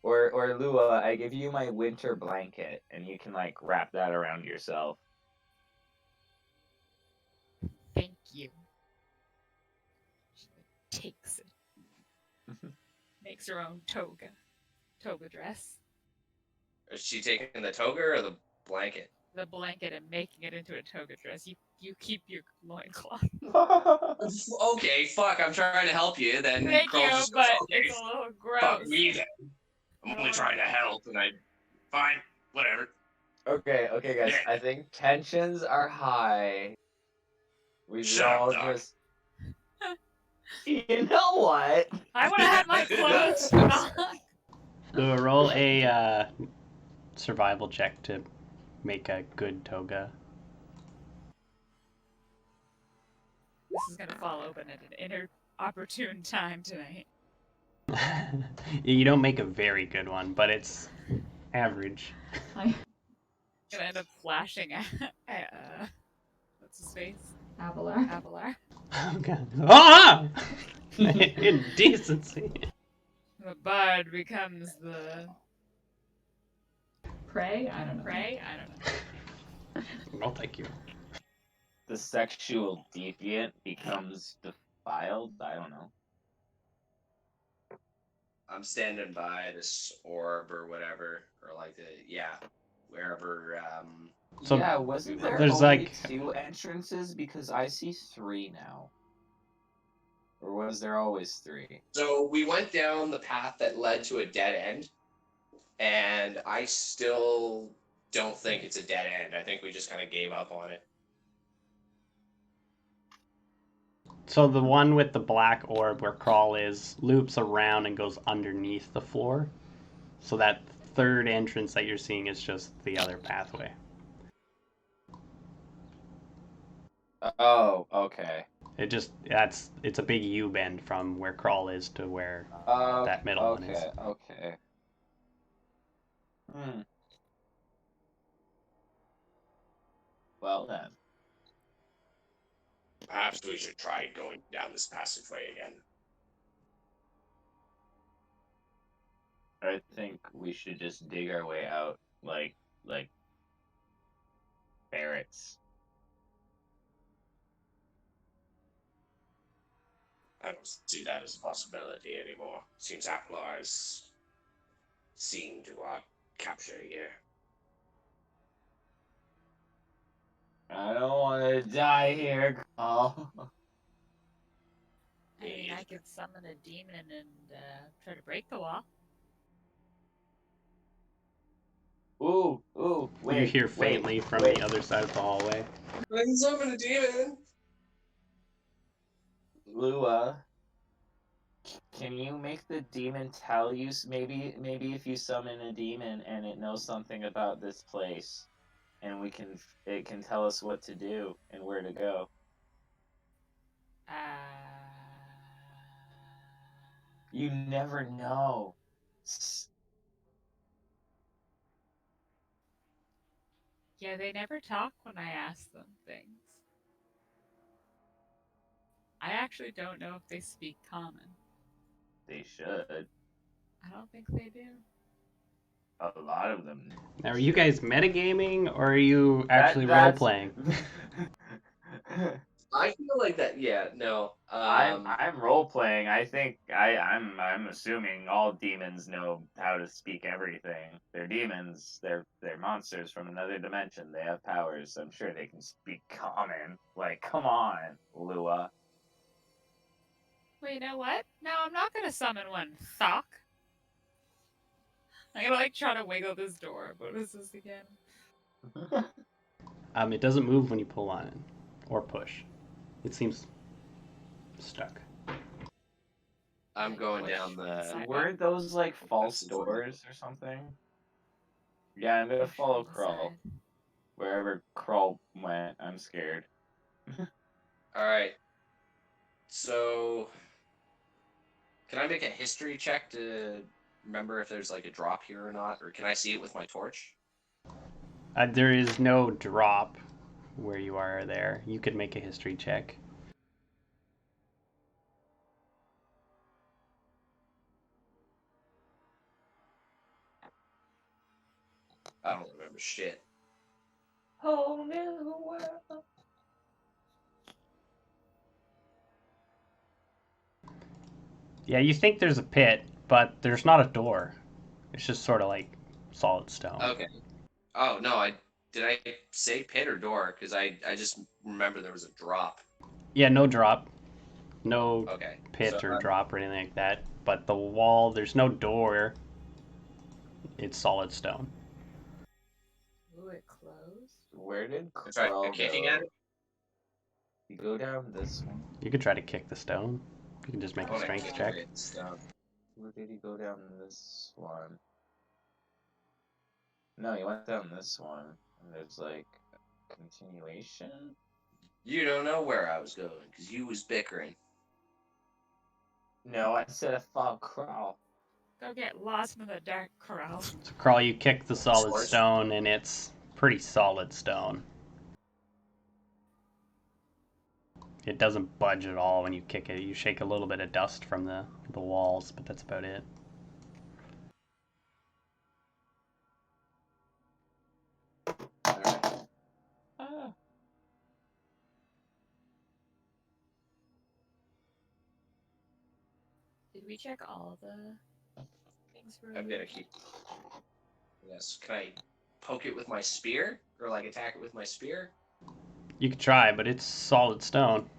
Or Lua, I give you my winter blanket, and you can like wrap that around yourself. Thank you. She takes it. Makes her own toga dress. Is she taking the toga or the blanket? The blanket and making it into a toga dress. You keep your loincloth. Okay, fuck, I'm trying to help you, then Thank Carl you, just goes, but okay, it's a little fuck gross. me then. I'm only trying to help, and fine, whatever. Okay, guys. Yeah. I think tensions are high. We should Shut up, all Doc. just. You know what? I would have had my clothes on. So roll a survival check to make a good toga. This is gonna fall open at an inopportune time tonight. You don't make a very good one, but it's average. Gonna end up flashing at what's his face? Avolar. Avolar. Oh god. Ah! Indecency. The bard becomes the Prey? I don't know. prey. I don't know. No, thank you. The sexual deviant becomes defiled? I don't know. I'm standing by this orb or whatever, or like wherever. So yeah, wasn't there there's, only like- 2 entrances? Because I see 3 now. Or was there always 3? So we went down the path that led to a dead end, and I still don't think it's a dead end. I think we just kind of gave up on it. So the one with the black orb where Crawl is loops around and goes underneath the floor. So that third entrance that you're seeing is just the other pathway. Oh, okay. It's a big U bend from where Crawl is to where that middle one is. Okay. Hmm. Well then. Perhaps we should try going down this passageway again. I think we should just dig our way out like ferrets. I don't see that as a possibility anymore. Seems Avolar is seen to our capture here. I don't want to die here, Carl. I mean, I could summon a demon and try to break the wall. Ooh, wait. You hear faintly from the other side of the hallway. I can summon a demon. Lua, can you make the demon tell you? Maybe if you summon a demon and it knows something about this place, and it can tell us what to do and where to go. You never know. Yeah, they never talk when I ask them things. I actually don't know if they speak common. They should. I don't think they do. A lot of them. Now, are you guys metagaming or are you actually role playing? I feel like that. Yeah, no. I'm role playing. I think I'm assuming all demons know how to speak everything. They're demons. They're monsters from another dimension. They have powers. I'm sure they can speak common. Like, come on, Lua. Well, you know what? No, I'm not gonna summon one. Sock. I'm gonna try to wiggle this door. What is this again? It doesn't move when you pull on it or push. It seems stuck. I'm going down the. Were those like false doors or something? Yeah, I'm gonna follow Crawl. Wherever Crawl went, I'm scared. Alright. So. Can I make a history check to remember if there's like a drop here or not? Or can I see it with my torch? There is no drop where you are there. You could make a history check. I don't remember shit. Whole new world. Yeah, you think there's a pit, but there's not a door. It's just sort of like solid stone. Okay. Oh no, did I say pit or door? Because I just remember there was a drop. Yeah, no drop. No Okay. pit or drop or anything like that. But the wall, there's no door. It's solid stone. Ooh, it closed. Where did Try Crawl kicking go? at it. You go down this one. You could try to kick the stone. You can just make a strength check. Where did he go down this one? No, he went down this one. And there's like a continuation. You don't know where I was going because you was bickering. No, I said I fought Crawl. Go get lost in the dark, Crawl. So Crawl, you kick the solid Sword. stone, and it's pretty solid stone. It doesn't budge at all when you kick it. You shake a little bit of dust from the walls, but that's about it. Alright. Ah. Did we check all the things for? I'm gonna keep. Yes. Can I poke it with my spear or like attack it with my spear? You could try, but it's solid stone.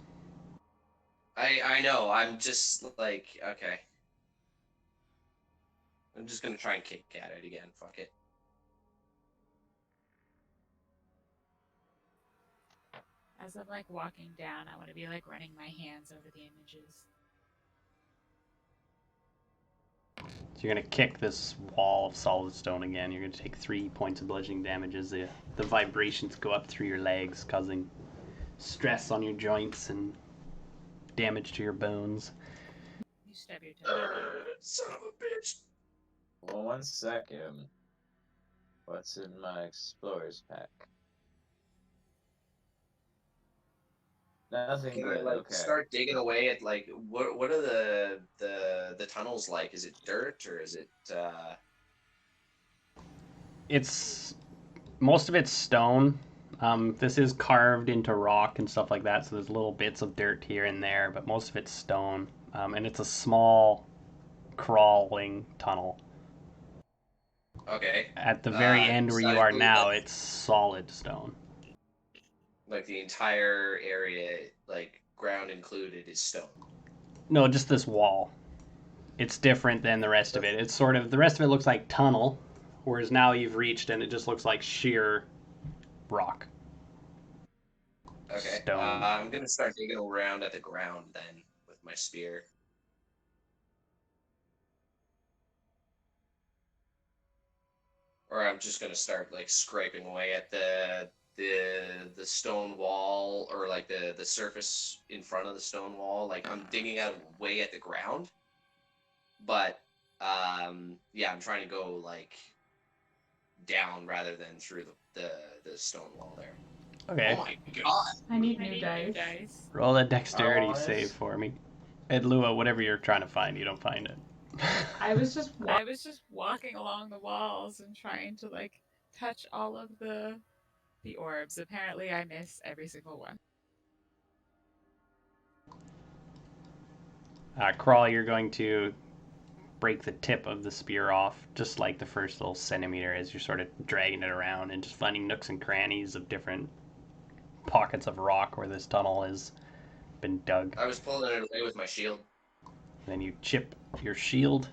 I know. I'm just like okay. I'm just gonna try and kick at it again. Fuck it. As I'm walking down, I want to be running my hands over the images. So you're gonna kick this wall of solid stone again. You're gonna take 3 points of bludgeoning damage as the vibrations go up through your legs, causing stress on your joints and damage to your bones. You stab your toe. Son of a bitch. Well, 1 second. What's in my explorer's pack? Nothing Can good. I Okay. start digging away at what are the tunnels like? Is it dirt or is it It's most of it's stone. This is carved into rock and stuff like that, so there's little bits of dirt here and there, but most of it's stone. And it's a small crawling tunnel. okay? At the very end where you are now, that, it's solid stone. like the entire area, like ground included, is stone. No, just this wall. It's different than the rest of it. It's sort of the rest of it looks like tunnel, whereas now you've reached and it just looks like sheer rock. Okay. Stone. I'm gonna start digging around at the ground then with my spear. Or I'm just gonna start like scraping away at the stone wall, or like the surface in front of the stone wall. Like I'm digging out way at the ground. But yeah, I'm trying to go like down rather than through the stone wall there. Okay. Oh my god. I need new dice. Roll a dexterity Alright. save for me. Ed Lua, whatever you're trying to find, you don't find it. I was just walking along the walls and trying to like touch all of the orbs. Apparently, I miss every single one. Crawl, you're going to break the tip of the spear off, just like the first little centimeter as you're sort of dragging it around and just finding nooks and crannies of different pockets of rock where this tunnel has been dug. I was pulling it away with my shield. Then you chip your shield.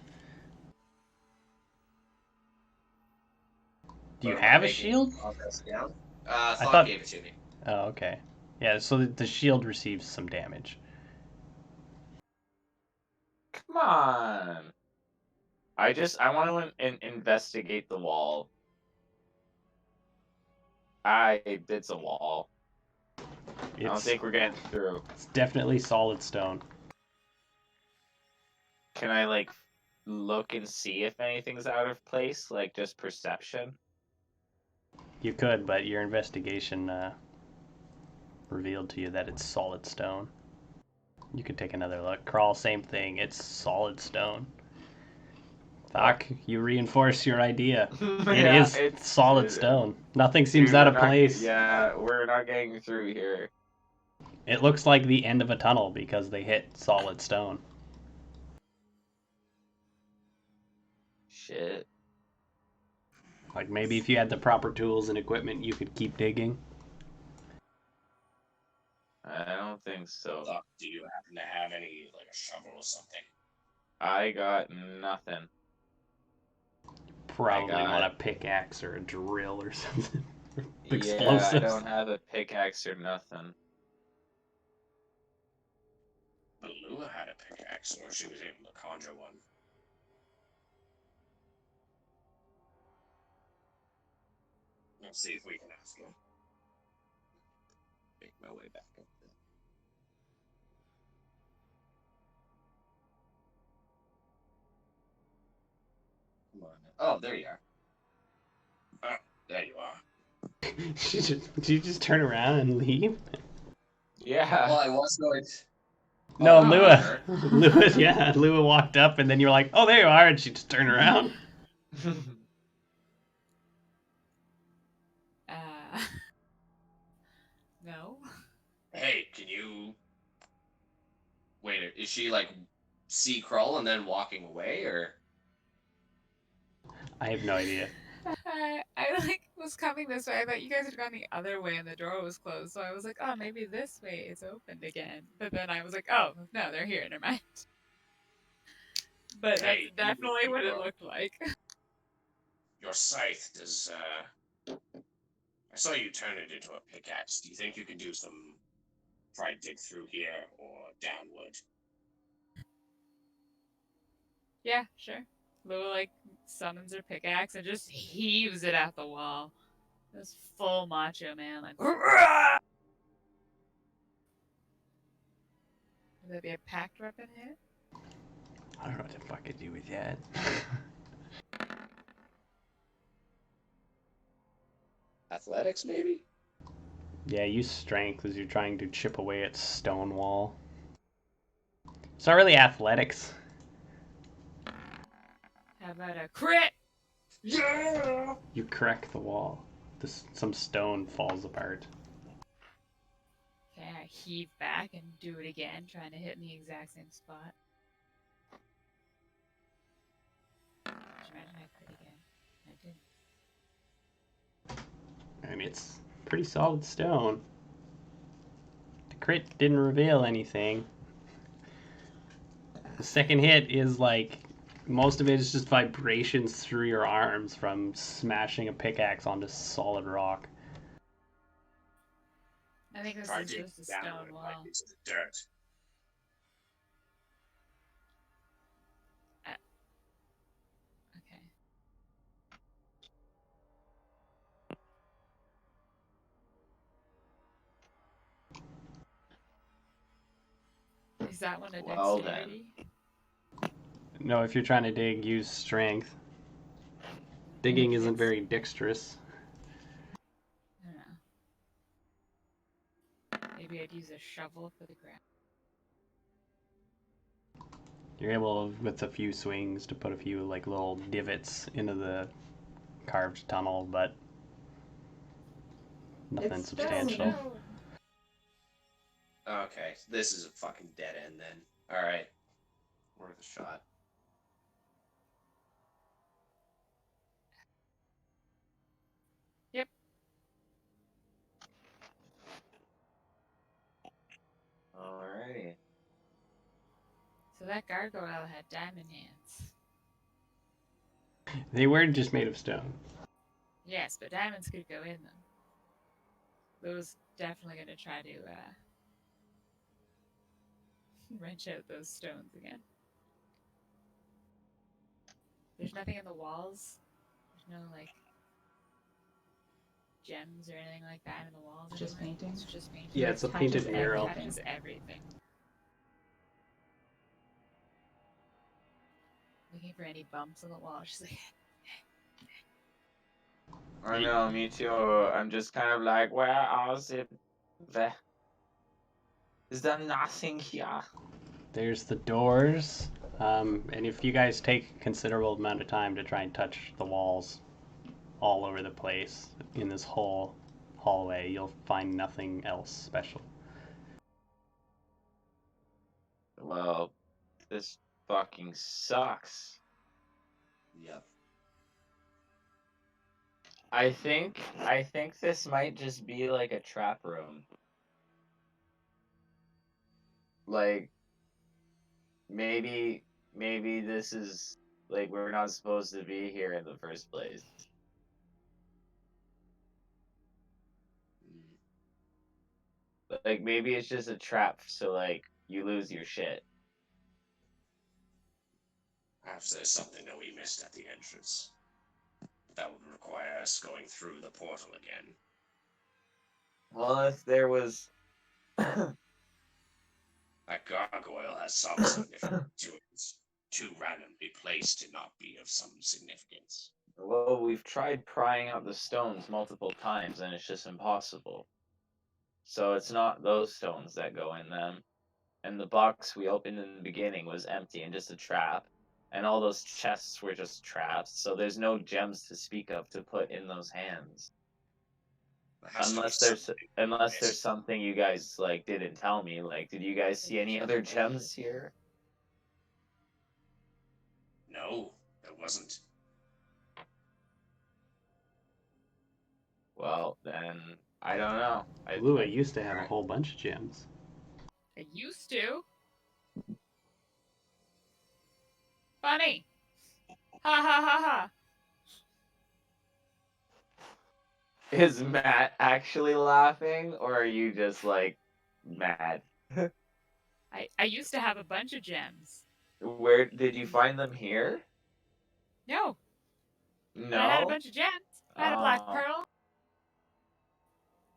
Do you Or am I have a making shield? progress down? I Thought thought- gave it to me. Oh, okay. Yeah, so the shield receives some damage. Come on. I want to investigate the wall. It's a wall. I don't It's, think we're getting through. it's definitely solid stone. Can I like look and see if anything's out of place? Like just perception? You could, but your investigation revealed to you that it's solid stone. You could take another look. Crawl, same thing. It's solid stone. Doc, you reinforce your idea. Yeah, It is solid stone. Nothing seems Dude, out of we're not- place. Yeah, we're not getting through here. It looks like the end of a tunnel because they hit solid stone. Shit. Like maybe if you had the proper tools and equipment, you could keep digging. I don't think so. Doc, do you happen to have any like a shovel or something? I got nothing. Probably got- want a pickaxe or a drill or something. Yeah, I Explosives. don't have a pickaxe or nothing. But Lua had a pickaxe, or she was able to conjure one. Let's see if we can ask him. Make my way back up there. Come on. Oh, there you are. Oh, there you are. Did you just turn around and leave? Yeah. Well, I was going to... No, Oh, Lua. Lua walked up and then you were like, oh, there you are, and she just turned around. No. Hey, can you... Wait, is she like see crawl and then walking away, or... I have no idea. I like was coming this way. I thought you guys had gone the other way and the door was closed. So I was like, oh, maybe this way is opened again. But then I was like, oh, no, they're here. Never mind. But Hey, that's definitely what it looked like. Your scythe does, I saw you turn it into a pickaxe. Do you think you can do some... Try to dig through here, or downward? Yeah, sure. Lua like summons her pickaxe and just heaves it at the wall. This full macho man, like. Would that be a packed weapon hit? I don't know what to fucking do with that. Athletics, maybe? Yeah, use strength as you're trying to chip away at stone wall. It's not really athletics. How about a crit? Yeah! You crack the wall. Some stone falls apart. Okay, I heave back and do it again, trying to hit in the exact same spot. Just imagine I crit again. I didn't. I mean, it's pretty solid stone. The crit didn't reveal anything. The second hit is like, most of it is just vibrations through your arms from smashing a pickaxe onto solid rock. I think this Try is digging just a down stone it wall. might be to the dirt. Okay. Is that one a Well, then. dexterity? No, if you're trying to dig, use strength. Digging isn't very dexterous. I don't know. Maybe I'd use a shovel for the ground. You're able, with a few swings, to put a few like little divots into the carved tunnel, but nothing It's substantial. stone. Okay, this is a fucking dead end then. Alright. Worth a shot. Yep. Alrighty. So that gargoyle had diamond hands. They weren't just made of stone. Yes, but diamonds could go in them. Those definitely gonna try to wrench out those stones again. There's nothing in the walls. There's no like gems or anything like that in the walls. or Just anything? painting? It's just painting. Yeah, it's a painted Touches mural. everything. Touches everything. Looking for any bumps on the wall. She's like, I know, me too. I'm just kind of like, where is it? Is there nothing here? There's the doors, and if you guys take a considerable amount of time to try and touch the walls all over the place in this whole hallway, you'll find nothing else special. Well, this fucking sucks. Yep. I think this might just be like a trap room. Like maybe this is like we're not supposed to be here in the first place. Like maybe it's just a trap so like you lose your shit. Perhaps there's something that we missed at the entrance. That would require us going through the portal again. Well, if there was That gargoyle has some significance to it. It's too randomly placed to not be of some significance. well, we've tried prying out the stones multiple times and it's just impossible. So it's not those stones that go in them. And the box we opened in the beginning was empty and just a trap. And all those chests were just traps, so there's no gems to speak of to put in those hands. There has to be Unless there's something. something you guys like didn't tell me. Like, did you guys see any other gems here? No, there wasn't. Well, then I don't know. Lua used to have a whole bunch of gems. I used to. Funny. Ha ha ha ha. Is Matt actually laughing, or are you just like mad? I used to have a bunch of gems. Where did you find them here? No. No. I had a bunch of gems. I had a black Oh. pearl.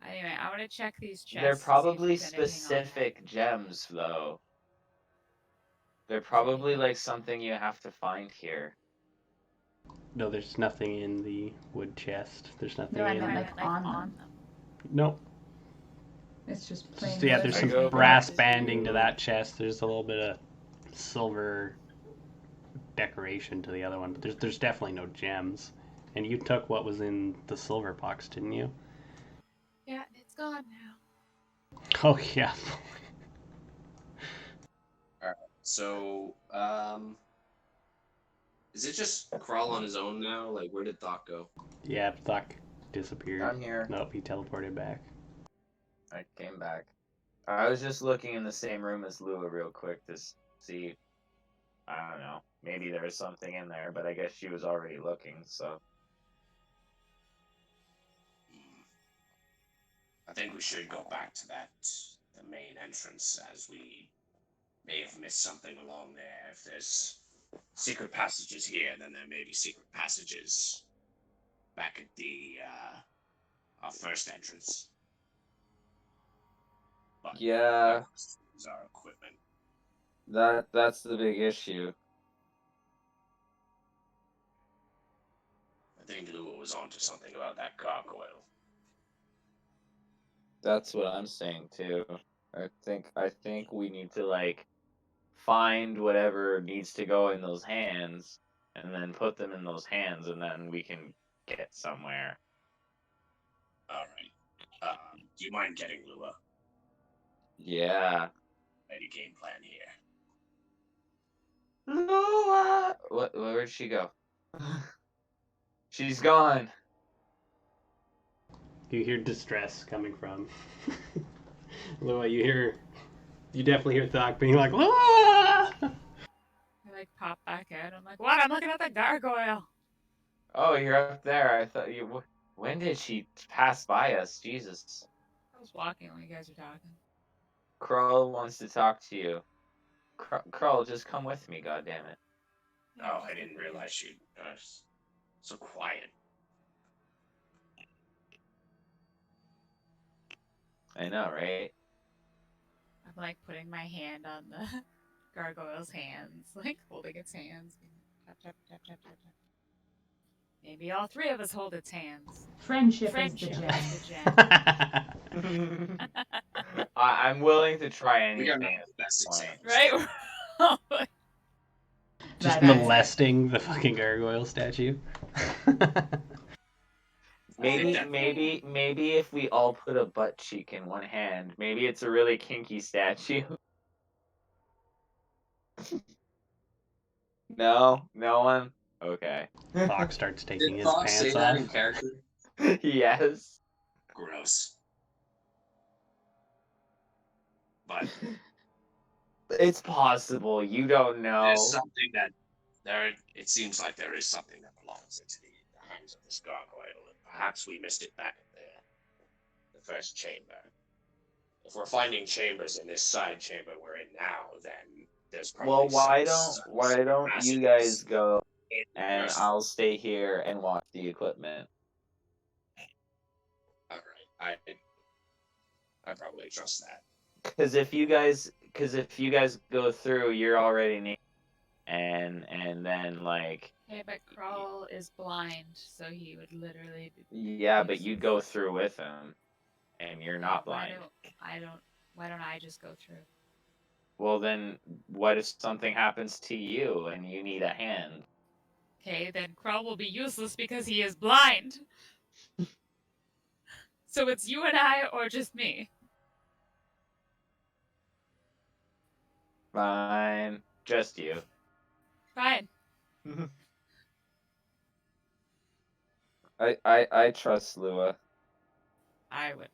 Anyway, I want to check these chests. They're to see if probably there's anything on there. specific gems, though. They're probably like something you have to find here. No, there's nothing in the wood chest. There's nothing No, I in. meant like on them. Nope. It's just plain. Yeah, wood. there's I some go brass back banding to to- that chest. There's a little bit of silver decoration to the other one, but there's definitely no gems. And you took what was in the silver box, didn't you? Yeah, it's gone now. Oh yeah. So, is it just Crawl on his own now? Like, where did Thought go? Yeah, Thuck disappeared. I'm here. Nope, he teleported back. I came back. I was just looking in the same room as Lua real quick to see. I don't know. Maybe there was something in there, but I guess she was already looking, so. I think we should go back to the main entrance, as we may have missed something along there. If there's secret passages here, then there may be secret passages back at our first entrance. But Yeah, is our equipment. that's the big issue. I think Lua was onto something about that gargoyle. That's what I'm saying too. I think we need to like find whatever needs to go in those hands and then put them in those hands and then we can get somewhere. All right. Do you mind getting Lua? Yeah. Any game plan here? Lua! Where'd she go? She's gone. You hear distress coming from Lua. You definitely hear Thuck being like, Lua! I like pop back out. I'm like, what? I'm looking at the gargoyle. Oh, you're up there. I thought you. When did she pass by us? Jesus. I was walking when you guys were talking. Krull wants to talk to you. Krull, just come with me, goddammit. Oh, I didn't realize you so quiet. I know, right? I'm like putting my hand on the gargoyle's hands, like holding its hands. Tap, tap, tap, tap, tap, tap. Maybe all three of us hold its hands. Friendship is Friendship the is gem. the gem. I'm willing to try We are anything. not the best Fine. examples. Right? Just That's- molesting the fucking gargoyle statue. Maybe if we all put a butt cheek in one hand, maybe it's a really kinky statue. No one. Okay. Fox starts taking Did his Fox say pants that off. in character? Yes. Gross. But It's possible. You don't know. there's something that it seems like there is something that belongs into the hands of this gargoyle. Perhaps we missed it back in the first chamber. If we're finding chambers in this side chamber we're in now, then there's probably Well, why some don't you passages guys go in the and first- I'll stay here and watch the equipment. All right, I probably trust that. Because if you guys go through, you're already near, and then like Hey, but Krull is blind, so he would literally be. yeah, but you go through with him, and you're not blind. Why don't I just go through? Well, then what if something happens to you and you need a hand? Okay, then Krull will be useless because he is blind. So it's you and I, or just me. Fine, just you. Fine. I trust Lua. I wouldn't.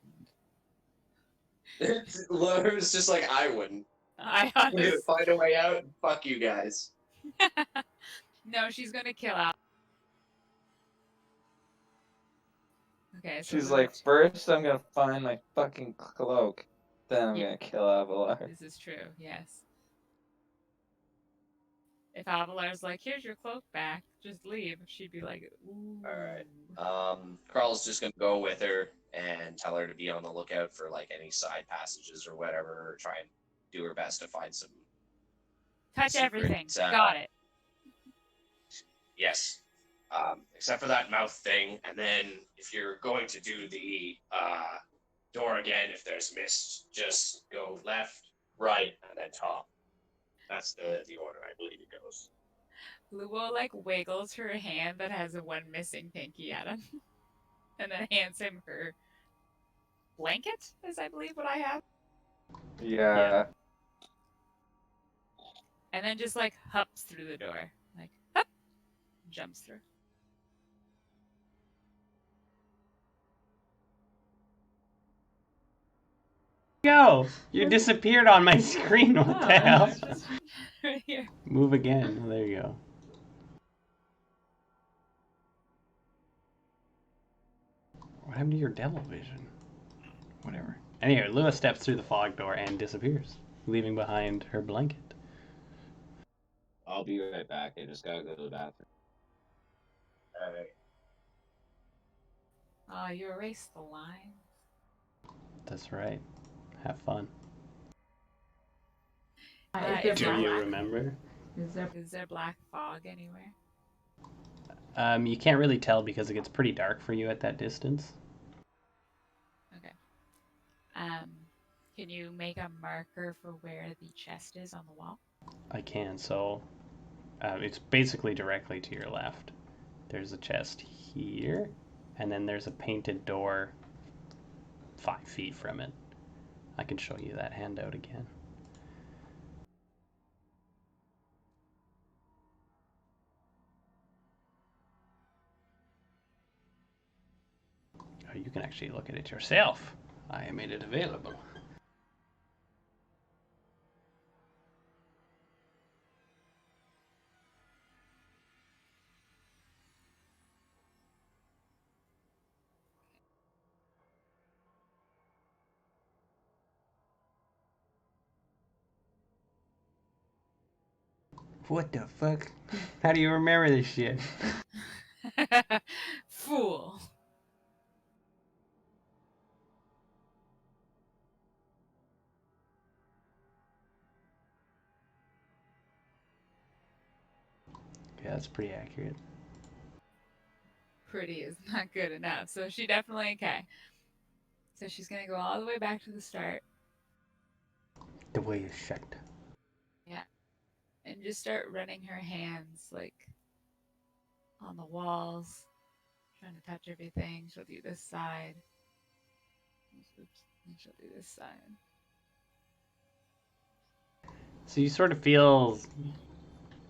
Laura's just like, I wouldn't. I I'm gonna honestly. find a way out and fuck you guys. No, she's gonna kill out. Okay, so She's we like, went- first I'm gonna find my fucking cloak, then I'm Yeah. gonna kill Avolar. This is true, yes. If Avalar's like, here's your cloak back, just leave, she'd be like, ooh. Alright. Carl's just gonna go with her and tell her to be on the lookout for like any side passages or whatever, or try and do her best to find some Touch secret, everything. Got it. Yes. Except for that mouth thing, and then if you're going to do the door again, if there's mist, just go left, right, and then top. That's the order I believe it goes. Luo like wiggles her hand that has a one missing pinky at him, and then hands him her blanket, is I believe what I have. Yeah. And then just like hops through the door, like hop, jumps through. Go! You disappeared on my screen. What the hell? Just right here. Move again. Oh, there you go. What happened to your devil vision? Whatever. Anyway, Lua steps through the fog door and disappears, leaving behind her blanket. I'll be right back. I just gotta go to the bathroom. Alright. Oh, you erased the line. That's right. Have fun. Is Do there you black? remember? Is there black fog anywhere? You can't really tell because it gets pretty dark for you at that distance. Okay. Can you make a marker for where the chest is on the wall? I can, so it's basically directly to your left. There's a chest here, and then there's a painted door 5 feet from it. I can show you that handout again. Oh, you can actually look at it yourself. I made it available. What the fuck? How do you remember this shit? Fool. Yeah, that's pretty accurate. Pretty is not good enough. So she definitely, okay. So she's going to go all the way back to the start. The way is shut. Yeah. And just start running her hands like on the walls, trying to touch everything. She'll do this side. Oops. And she'll do this side. So you sort of feel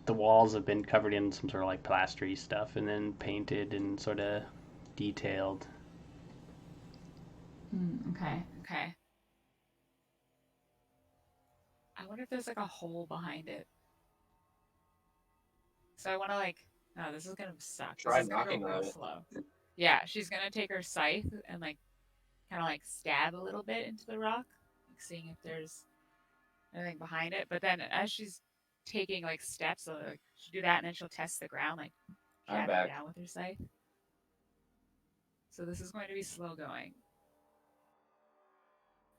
the walls have been covered in some sort of like plastery stuff and then painted and sort of detailed. Okay. Okay. I wonder if there's like a hole behind it. So I want to like, no, this is gonna suck. Try This is gonna knocking go on real it. slow. Yeah, she's gonna take her scythe and like, kind of like stab a little bit into the rock, like seeing if there's anything behind it. But then as she's taking like steps, so like she'll do that and then she'll test the ground, like I'm jabbing back. down with her scythe. So this is going to be slow going.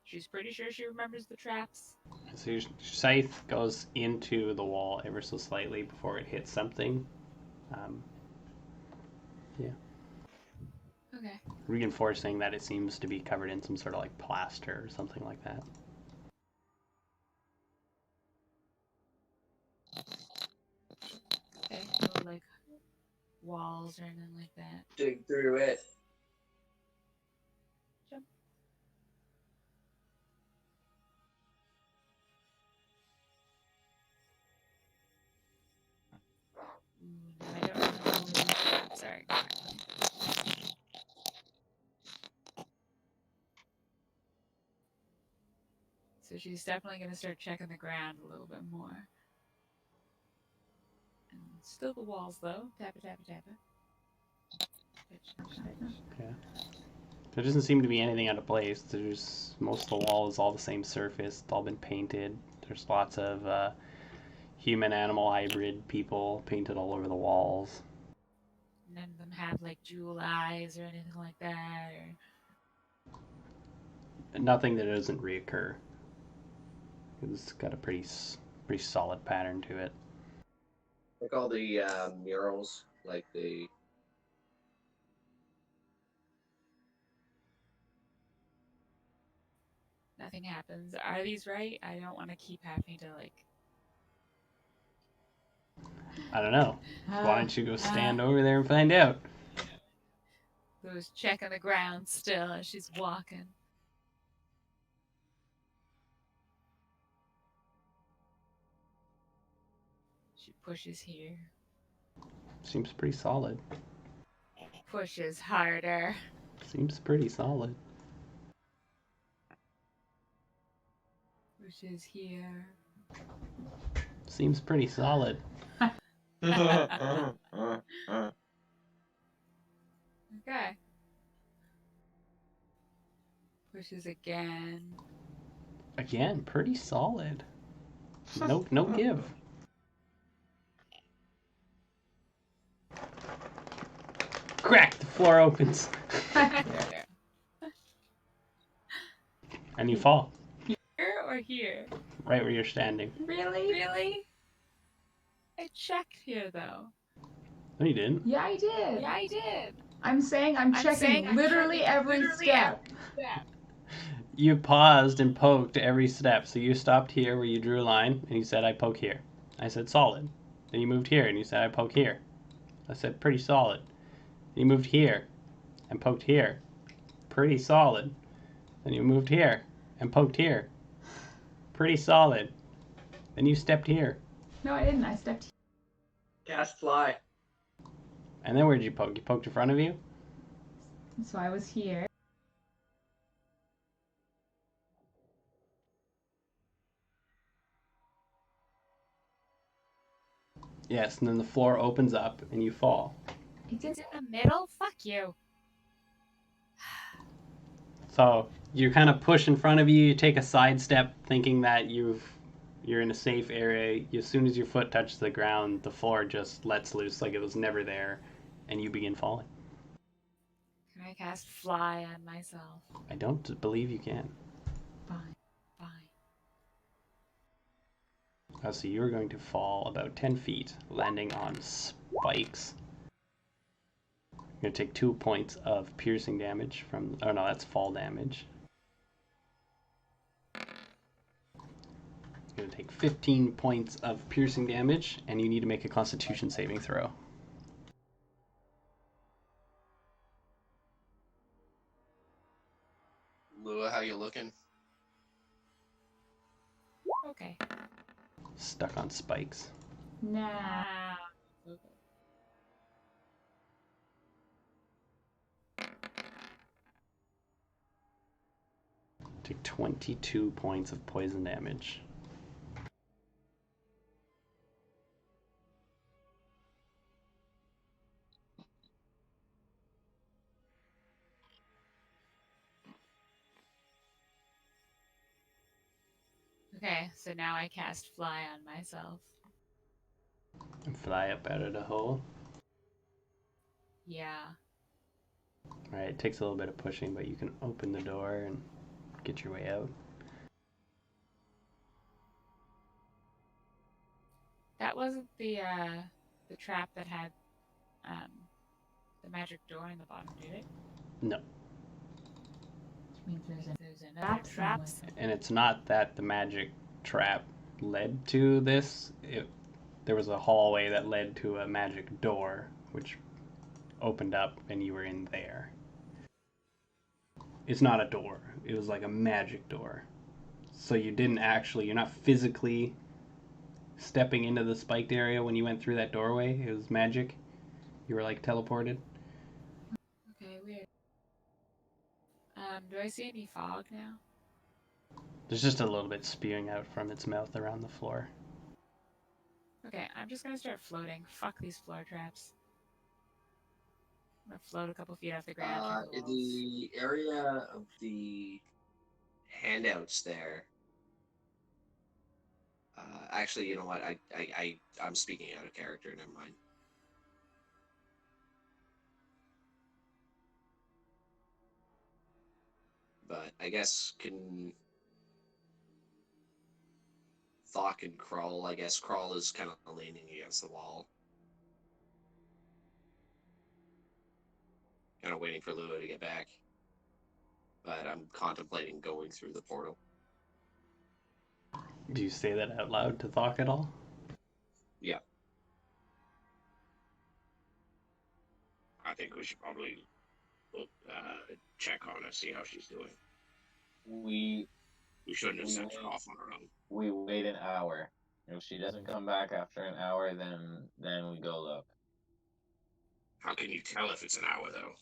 She's pretty sure she remembers the traps. So your scythe goes into the wall ever so slightly before it hits something. Okay. Reinforcing that it seems to be covered in some sort of like plaster or something like that. Okay. No like walls or anything like that. Dig through it. Jump. No, I don't know. Sorry. So she's definitely going to start checking the ground a little bit more. And still the walls though. Tappa, tappa, tappa. Okay. There doesn't seem to be anything out of place. There's most of the wall is all the same surface. It's all been painted. There's lots of human-animal hybrid people painted all over the walls. None of them have like jewel eyes or anything like that. Or Nothing that doesn't reoccur. It's got a pretty Pretty solid pattern to it. Like all the murals, like the. Nothing happens. Are these right? I don't want to keep having to like. I don't know. Why don't you go stand over there and find out? Who's checking the ground still as she's walking. She pushes here. Seems pretty solid. Pushes harder. Seems pretty solid. Pushes here. Seems pretty solid. Okay. Pushes again. Again, pretty solid. No give. Crack! The floor opens. And you fall. Here or here? Right where you're standing. Really? Really? I checked here though. No, you didn't. Yeah, I did. Yeah, I did. I'm saying I'm checking literally every step. You paused and poked every step. So you stopped here where you drew a line and you said, I poke here. I said, solid. Then you moved here and you said, I poke here. I said, pretty solid. Then you moved here and poked here. Pretty solid. Then you moved here and poked here. Pretty solid. Then you stepped here. No, I didn't. I stepped here. Cast fly. And then where'd you poke? You poked in front of you? So I was here. Yes, and then the floor opens up and you fall. It's in the middle? Fuck you. So you kind of push in front of you, you take a side step thinking that you're in a safe area. As soon as your foot touches the ground, the floor just lets loose like it was never there, and you begin falling. Can I cast fly on myself? I don't believe you can. Fine. So you're going to fall about 10 feet, landing on spikes. You're going to take 2 points of piercing damage from... Oh no, that's fall damage. You're going to take 15 points of piercing damage, and you need to make a Constitution saving throw. Lua, how you looking? Okay. Stuck on spikes. Nah. Okay. Take 22 points of poison damage. Okay, so now I cast fly on myself. And fly up out of the hole. Yeah. Alright, it takes a little bit of pushing, but you can open the door and get your way out. That wasn't the trap that had the magic door in the bottom, did it? No. Which means There's another trap. And it's not that the magic trap led to this. There was a hallway that led to a magic door, which opened up and you were in there. It's not a door. It was like a magic door. So you're not physically stepping into the spiked area when you went through that doorway. It was magic. You were like teleported. Okay, weird. Do I see any fog now? There's just a little bit spewing out from its mouth around the floor. Okay, I'm just gonna start floating. Fuck these floor traps. I'm gonna float a couple feet off the ground. In the area of the handouts there. Actually, you know what? I'm speaking out of character. Never mind. But I guess can Thok and Krull. I guess Krull is kind of leaning against the wall. Kind of waiting for Lua to get back. But I'm contemplating going through the portal. Do you say that out loud to Thok at all? Yeah. I think we should probably check on her, see how she's doing. We shouldn't have sent her wait. off on her own. We wait an hour. If she doesn't come back after an hour, then we go look. How can you tell if it's an hour, though?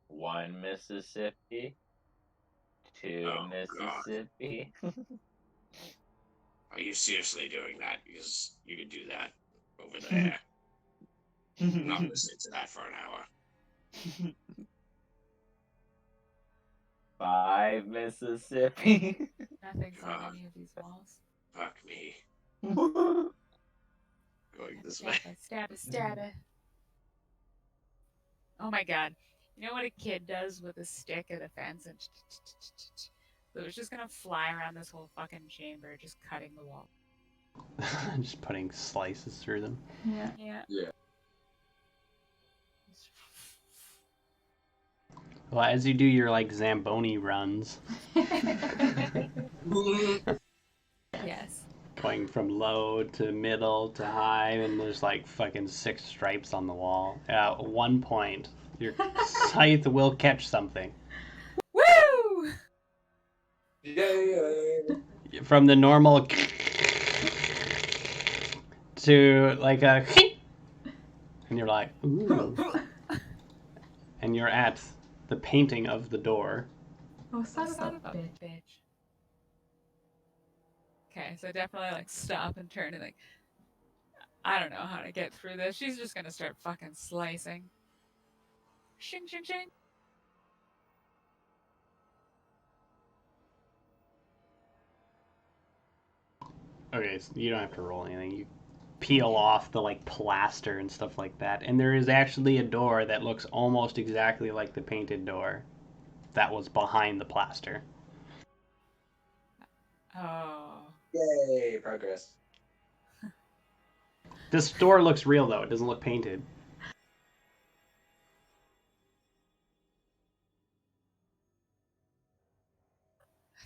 1 Mississippi. 2 Oh, Mississippi. Are you seriously doing that? Because you could do that over there. I'm not listening to that for an hour. 5 Mississippi. Nothing's on any of these walls. Fuck me. Going this way. Stab it, stab it. Oh my god. You know what a kid does with a stick at a fence? And so it's just gonna fly around this whole fucking chamber, just cutting the wall. Just putting slices through them. Yeah. Yeah. Well, as you do your like Zamboni runs, Yes. going from low to middle to high, and there's like fucking 6 stripes on the wall. At one point, your scythe will catch something. Woo! Yay! From the normal to like a and you're like, ooh. And you're at the painting of the door. Oh, son of a bitch. bitch. Okay, so definitely like stop and turn and like I don't know how to get through this. She's just gonna start fucking slicing. Shing shing shing. Okay, so you don't have to roll anything. You peel off the like plaster and stuff like that, and there is actually a door that looks almost exactly like the painted door that was behind the plaster. Oh. Yay! Progress. This door looks real though; it doesn't look painted.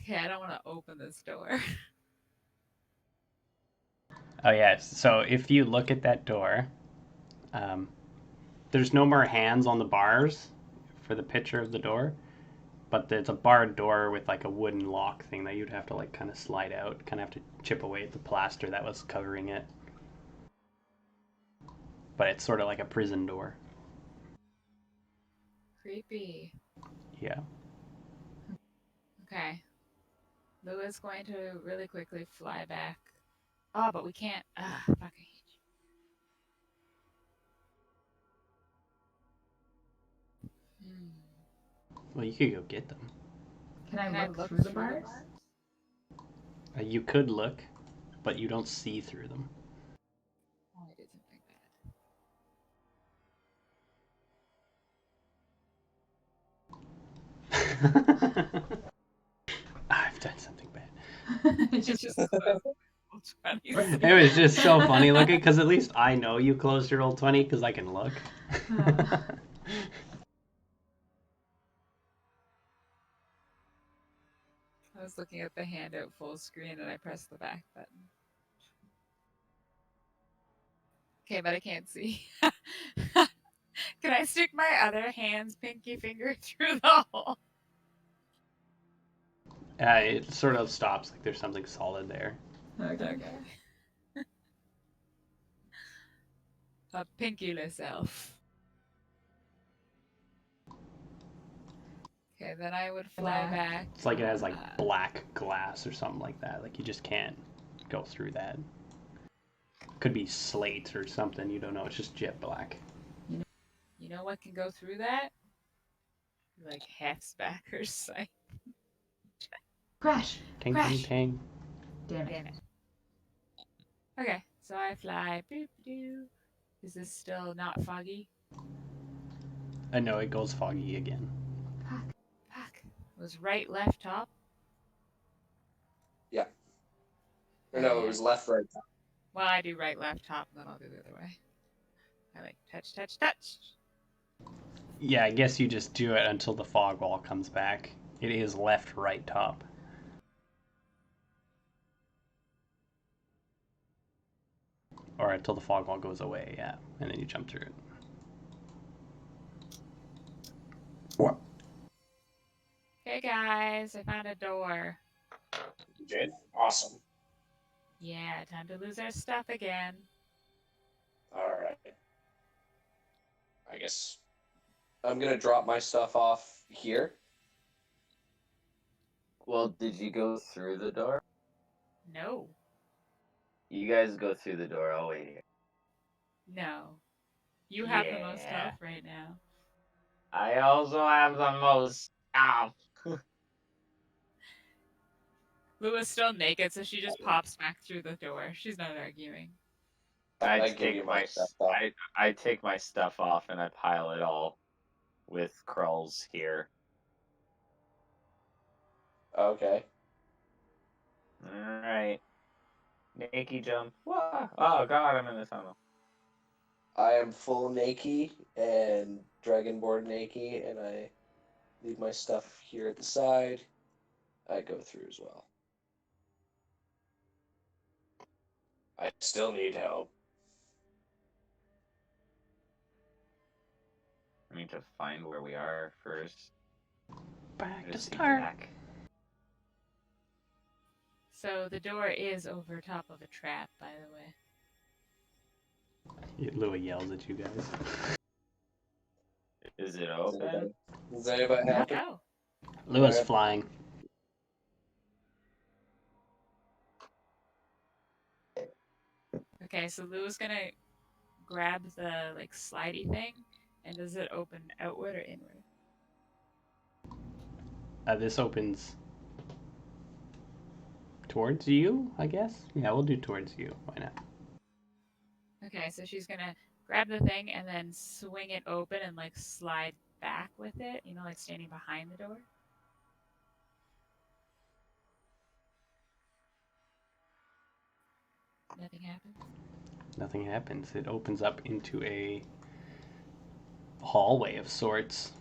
Okay, I don't want to open this door. Oh yeah, so if you look at that door, there's no more hands on the bars for the picture of the door, but it's a barred door with like a wooden lock thing that you'd have to like kind of slide out, kind of have to chip away at the plaster that was covering it. But it's sort of like a prison door. Creepy. Yeah. Okay. Lua's going to really quickly fly back. Oh, but we can't. Ah, fuck. I hate you. Well, you could go get them. Can I Can I look through the bars? You could look, but you don't see through them. Oh, I did something bad. I've done something bad. It's just It was just so funny looking because at least I know you closed your old 20 because I can look. I was looking at the handout full screen and I pressed the back button. Okay, but I can't see. Can I stick my other hand's pinky finger through the hole? It sort of stops like there's something solid there. Okay. A pinkyless elf. Okay, then I would fly back. It's like it has like black glass or something like that. Like you just can't go through that. Could be slate or something. You don't know. It's just jet black. You know what can go through that? Like Hexbacker's sight. Crash! Ting, Crash. ting, ting. Damn it. Damn it. Okay, so I fly. Boop doo. Is this still not foggy? No, it goes foggy again. Fuck. Was right, left, top? Or no, it was left, right. Well, I do right, left, top, and then I'll do the other way. I like touch, touch, touch. Yeah, I guess you just do it until the fog wall comes back. It is left, right, top. Or until the fog wall goes away, yeah. And then you jump through it. What? Hey guys, I found a door. You did? Awesome. Yeah, time to lose our stuff again. Alright. I guess I'm gonna drop my stuff off here. Well, did you go through the door? No. You guys go through the door. I'll wait here. No. You have the most Yeah. stuff right now. I also have the most stuff. Lua's still naked, so she just pops back through the door. She's not arguing. I give you take my my stuff off. I take my stuff off and I pile it all with Krulls here. Okay. Alright. Naked jump. Whoa. Oh god, I'm in the tunnel. I am full naked and Dragonborn naked, and I leave my stuff here at the side. I go through as well. I still need help. I need to find where we are first. Back to Just start. back. So the door is over top of a trap, by the way. Lua yells at you guys. Is it open? Does anybody have to? No. Lua's Okay. flying. Okay, so Lua's gonna grab the like slidey thing, and does it open outward or inward? This opens towards you, I guess? Yeah, we'll do towards you. Why not? Okay, so she's gonna grab the thing and then swing it open and like slide back with it, you know, like standing behind the door. Nothing happens. Nothing happens. It opens up into a hallway of sorts.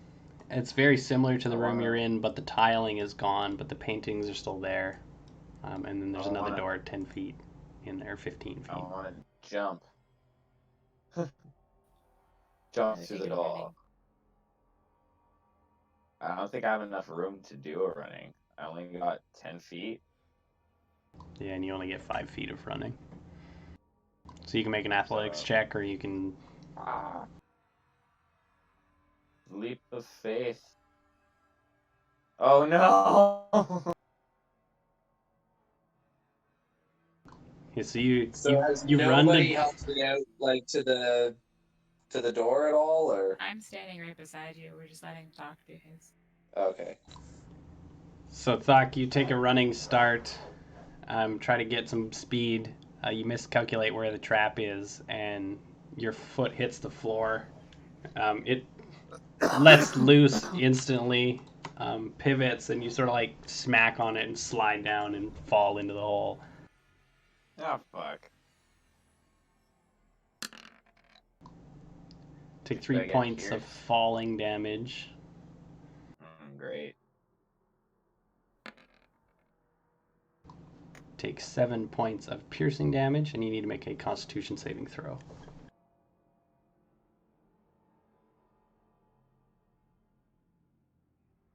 It's very similar to the room you're in, but the tiling is gone, but the paintings are still there. And then there's another door 10 feet in there, 15 feet. I want to jump. Jump through the door. I don't think I have enough room to do a running. I only got 10 feet. Yeah, and you only get 5 feet of running. So you can make an athletics check, or you can... Leap of faith. Oh no! Yeah, so you has you run nobody to... helped me out, like to the door at all, or? I'm standing right beside you. We're just letting him talk to his. Okay. So Thok, you take a running start, try to get some speed. You miscalculate where the trap is, and your foot hits the floor. It lets loose instantly, pivots, and you sort of like smack on it and slide down and fall into the hole. Oh fuck. Take Did 3 I get points of pierced? falling damage. Great. Take 7 points of piercing damage, and you need to make a Constitution saving throw.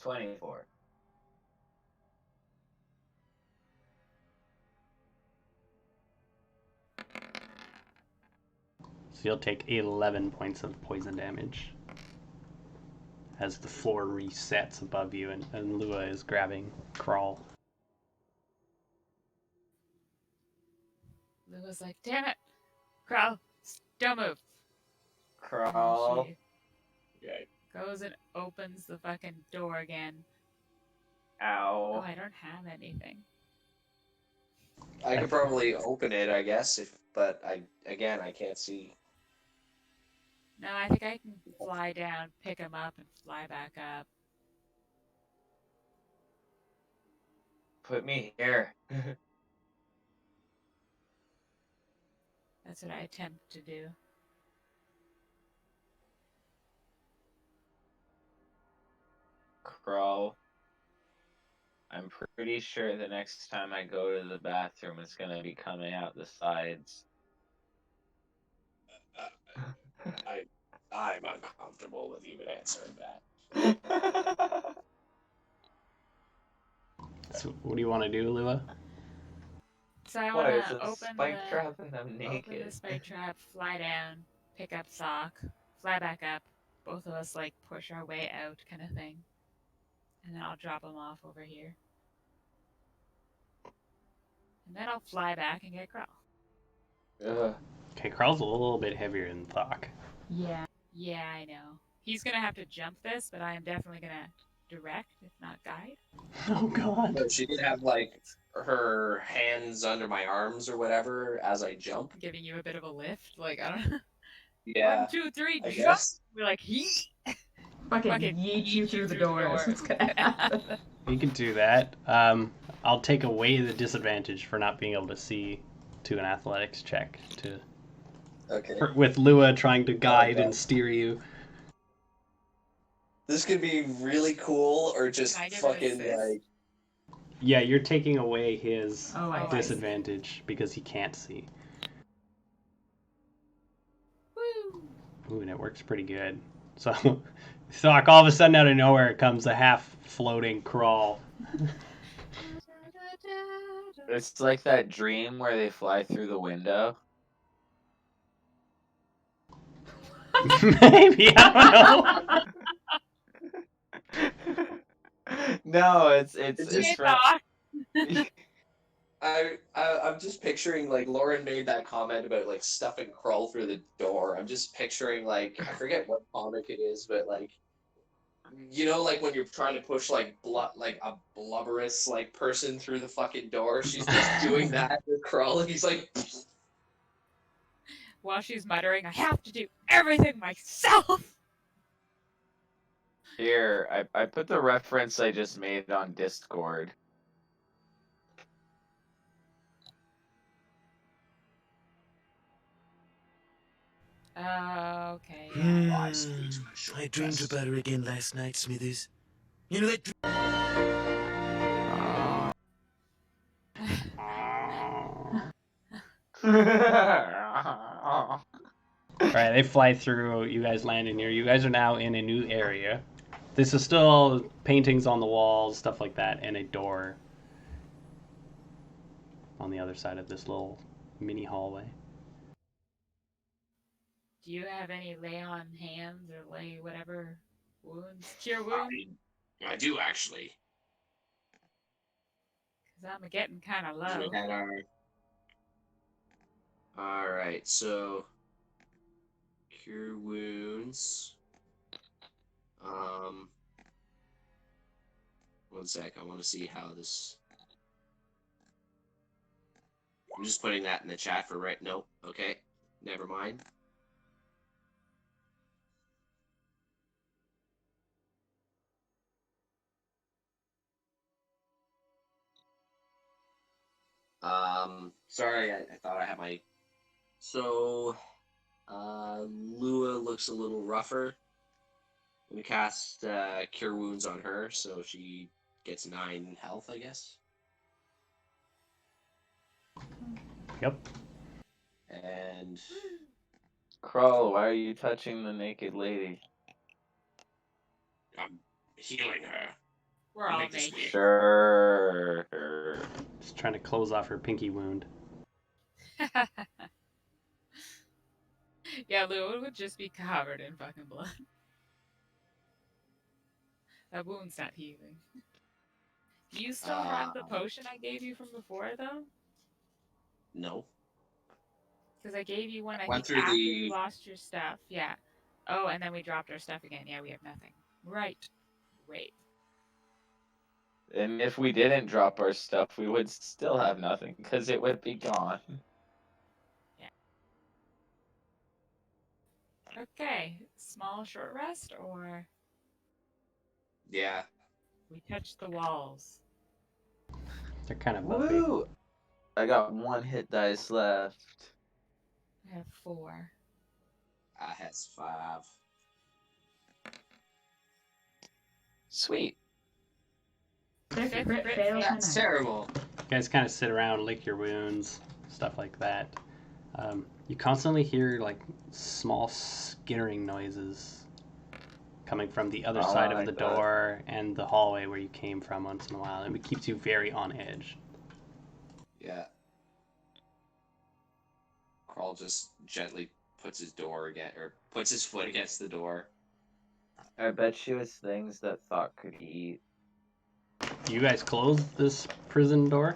$24. So you'll take 11 points of poison damage as the floor resets above you, and Lua is grabbing Crawl. Lua's like, damn it! Crawl! Don't move! Crawl. She goes and opens the fucking door again. Ow. Oh, I don't have anything. I could probably open it, I guess, but I can't see. No, I think I can fly down, pick him up, and fly back up. Put me here. That's what I attempt to do. Crawl. I'm pretty sure the next time I go to the bathroom, it's gonna be coming out the sides. I'm uncomfortable with even answering that. So what do you want to do, Lua? So I What, want it's to a open spike the trap and I'm open naked. the spike trap, fly down, pick up sock, fly back up. Both of us like push our way out, kind of thing. And then I'll drop him off over here. And then I'll fly back and get Krell. Ugh. Okay, Carl's a little bit heavier than Thok. Yeah. Yeah, I know. He's gonna have to jump this, but I am definitely gonna direct, if not guide. Oh God. So she could have like her hands under my arms or whatever as I jump. Giving you a bit of a lift, like I don't know. Yeah, 1, 2, 3, I jump! guess. We're like, he Fucking fucking yeet you through the doors. What's gonna happen? You can do that. I'll take away the disadvantage for not being able to see to an athletics check Okay. with Lua trying to guide God. and steer you. This could be really cool or just Can I give it fucking assist? like. Yeah, you're taking away his Oh, I see. disadvantage because he can't see. Woo! Ooh, and it works pretty good. So, Thok, all of a sudden out of nowhere comes a half floating crawl. It's like that dream where they fly through the window. Maybe, I don't know. No, it's Hey, from. Doc. I'm just picturing like Lauren made that comment about like stuffing crawl through the door. I'm just picturing like I forget what comic it is, but like like when you're trying to push like like a blubberous like person through the fucking door. She's just doing that with crawl, and he's like, While she's muttering, I have to do everything myself. Here, I put the reference I just made on Discord. Okay. "Why squeeze my short I dreamed dress?" about her again last night, Smithers. You know that Alright, they fly through. You guys land in here. You guys are now in a new area. This is still paintings on the walls, stuff like that, and a door on the other side of this little mini hallway. Do you have any lay on hands or lay whatever wounds? Cure wounds? I do actually. Because I'm getting kind of low. We had our. All right, so cure wounds. One sec. I want to see how this. I'm just putting that in the chat for right. Nope. Okay. Never mind. Sorry, I thought I had my. So, Lua looks a little rougher. I'm gonna cast Cure Wounds on her, so she gets 9 health, I guess. Yep. And Crawl, why are you touching the naked lady? I'm healing her. We're all Make this naked. weird. Sure. Just trying to close off her pinky wound. Yeah, Lou would just be covered in fucking blood. That wound's not healing. Do you still have the potion I gave you from before, though? No. Because I gave you one, I Went think, through after the- you lost your stuff. Yeah. Oh, and then we dropped our stuff again. Yeah, we have nothing. Right. Great. And if we didn't drop our stuff, we would still have nothing because it would be gone. Okay. Small short rest, or Yeah. we touched the walls. They're kind of bumpy. Woo! I got 1 hit dice left. I have 4. I has 5. Sweet. 6 Fifth crit crit fail That's tonight. terrible. You guys kind of sit around, lick your wounds, stuff like that. You constantly hear like small skittering noises coming from the other side of the door and the hallway where you came from once in a while, and it keeps you very on edge. Yeah. Crawl just gently puts his door again, or puts his foot against the door. I bet you it's things that Thought could eat. You guys close this prison door?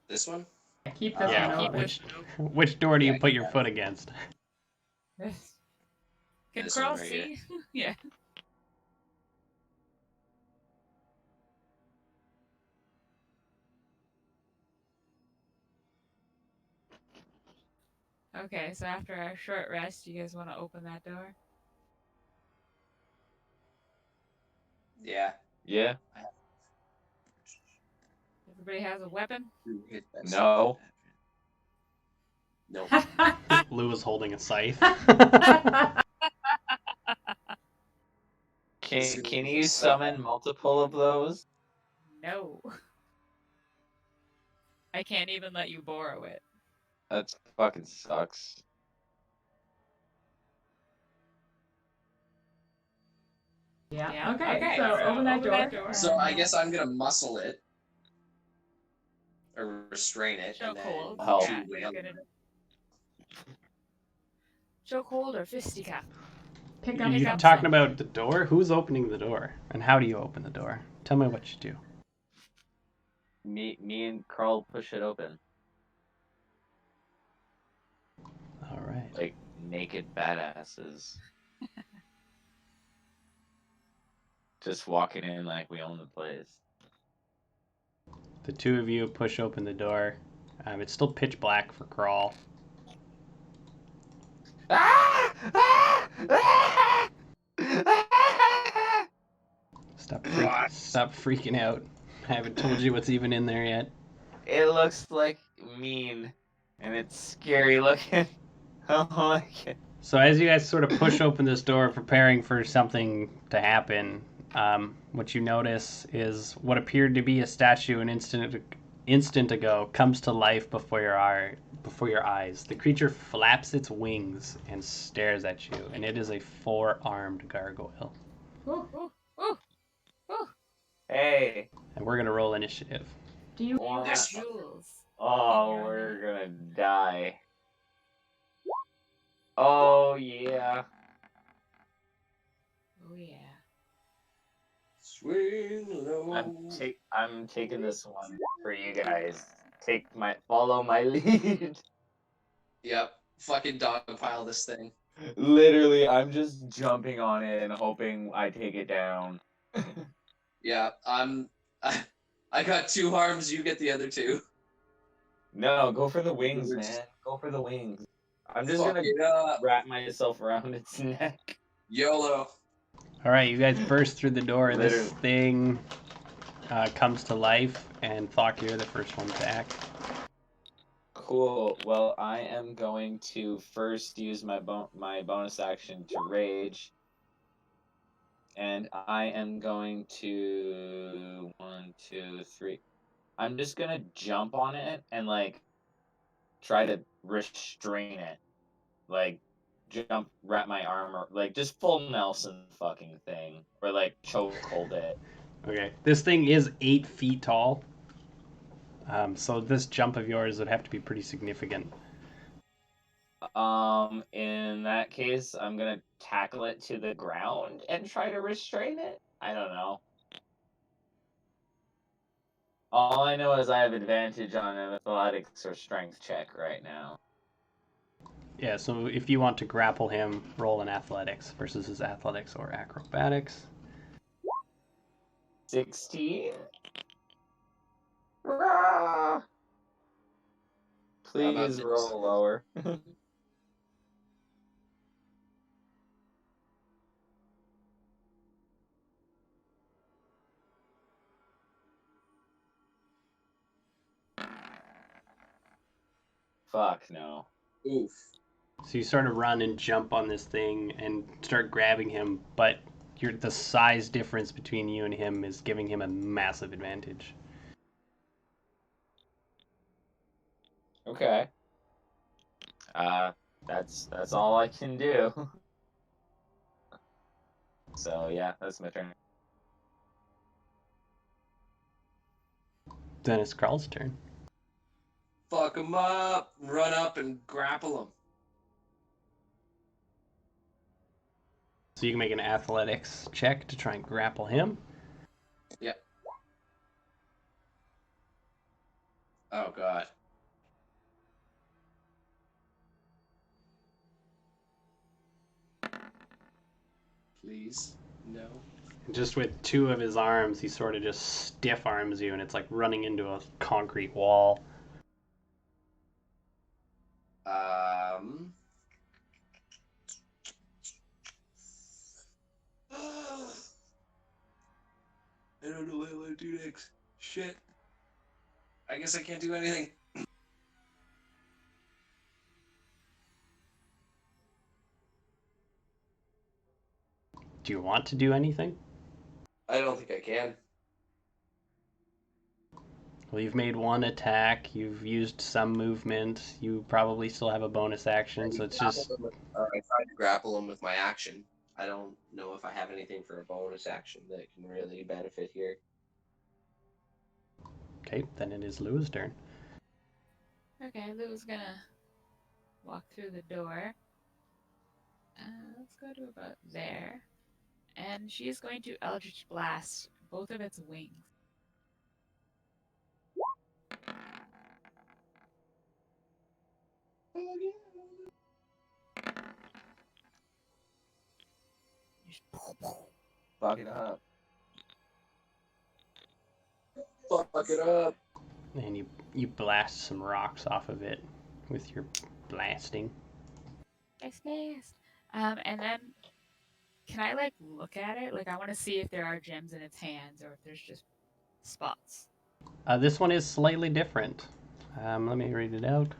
This one? Keep this Yeah. one open. Which door do you Yeah, put your yeah. foot against? Can This Carl one right see? Yeah. Okay, so after our short rest, you guys want to open that door? Yeah. Yeah. Everybody has a weapon? No. Nope. Lou is holding a scythe. Can you summon multiple of those? No. I can't even let you borrow it. That fucking sucks. Yeah. Okay. So open that door. So I guess I'm gonna muscle it. Or restrain it. Choke and then hold. help. Yeah, you're gonna choke hold or fisticuff. Pick up You something. talking about the door? Who's opening the door? And how do you open the door? Tell me what you do. Me and Carl push it open. All right. Like naked badasses. Just walking in like we own the place. The two of you push open the door. It's still pitch black for Crawl. Stop freaking out. I haven't told you what's even in there yet. It looks like mean, and it's scary looking. I don't like it. So as you guys sort of push open this door, preparing for something to happen, what you notice is what appeared to be a statue an instant ago comes to life before your eyes. The creature flaps its wings and stares at you, and it is a 4-armed gargoyle. Ooh. Ooh, ooh, ooh. Hey. And we're gonna roll initiative. Do you? This Jules. Oh, we're gonna die. Oh yeah. Oh yeah. Swing low. I'm taking this one for you guys. Follow my lead. Yep. Fucking dogpile this thing. Literally, I'm just jumping on it and hoping I take it down. Yeah, I got 2 arms, you get the other 2. No, go for the wings, man. Go for the wings. I'm just Fuck gonna it up. wrap myself around its neck. YOLO. All right, you guys burst through the door. This Literally. thing comes to life, and Thok, you're the first one to act. Cool. Well, I am going to first use my bonus action to rage, and I am going to 1, 2, 3. I'm just gonna jump on it and like try to restrain it, like jump, wrap my arm, or like just full Nelson fucking thing, or like choke hold it. Okay, this thing is 8 feet tall, so this jump of yours would have to be pretty significant. In that case, I'm gonna tackle it to the ground and try to restrain it. I don't know. All I know is I have advantage on an athletics or strength check right now. Yeah, so if you want to grapple him, roll an athletics versus his athletics or acrobatics. 16? Rah! Please roll lower. Fuck no. Oof. So you sort of run and jump on this thing and start grabbing him, but the size difference between you and him is giving him a massive advantage. Okay. That's all I can do. So yeah, that's my turn. Then it's Carl's turn. Fuck him up. Run up and grapple him. So you can make an athletics check to try and grapple him. Yep. Oh god. Please. No. Just with two of his arms, he sort of just stiff arms you, and it's like running into a concrete wall. I don't know what I want to do next. Shit. I guess I can't do anything. Do you want to do anything? I don't think I can. Well, you've made one attack, you've used some movement, you probably still have a bonus action, so it's just... I tried to grapple him with my action. I don't know if I have anything for a bonus action that can really benefit here. Okay, then it is Lou's turn. Okay, Lou's gonna walk through the door. Let's go to about there. And she's going to Eldritch Blast both of its wings. Fuck it up. Fuck it up. And you blast some rocks off of it with your blasting. Nice blast. And then can I like look at it? Like I want to see if there are gems in its hands or if there's just spots. This one is slightly different. Let me read it out.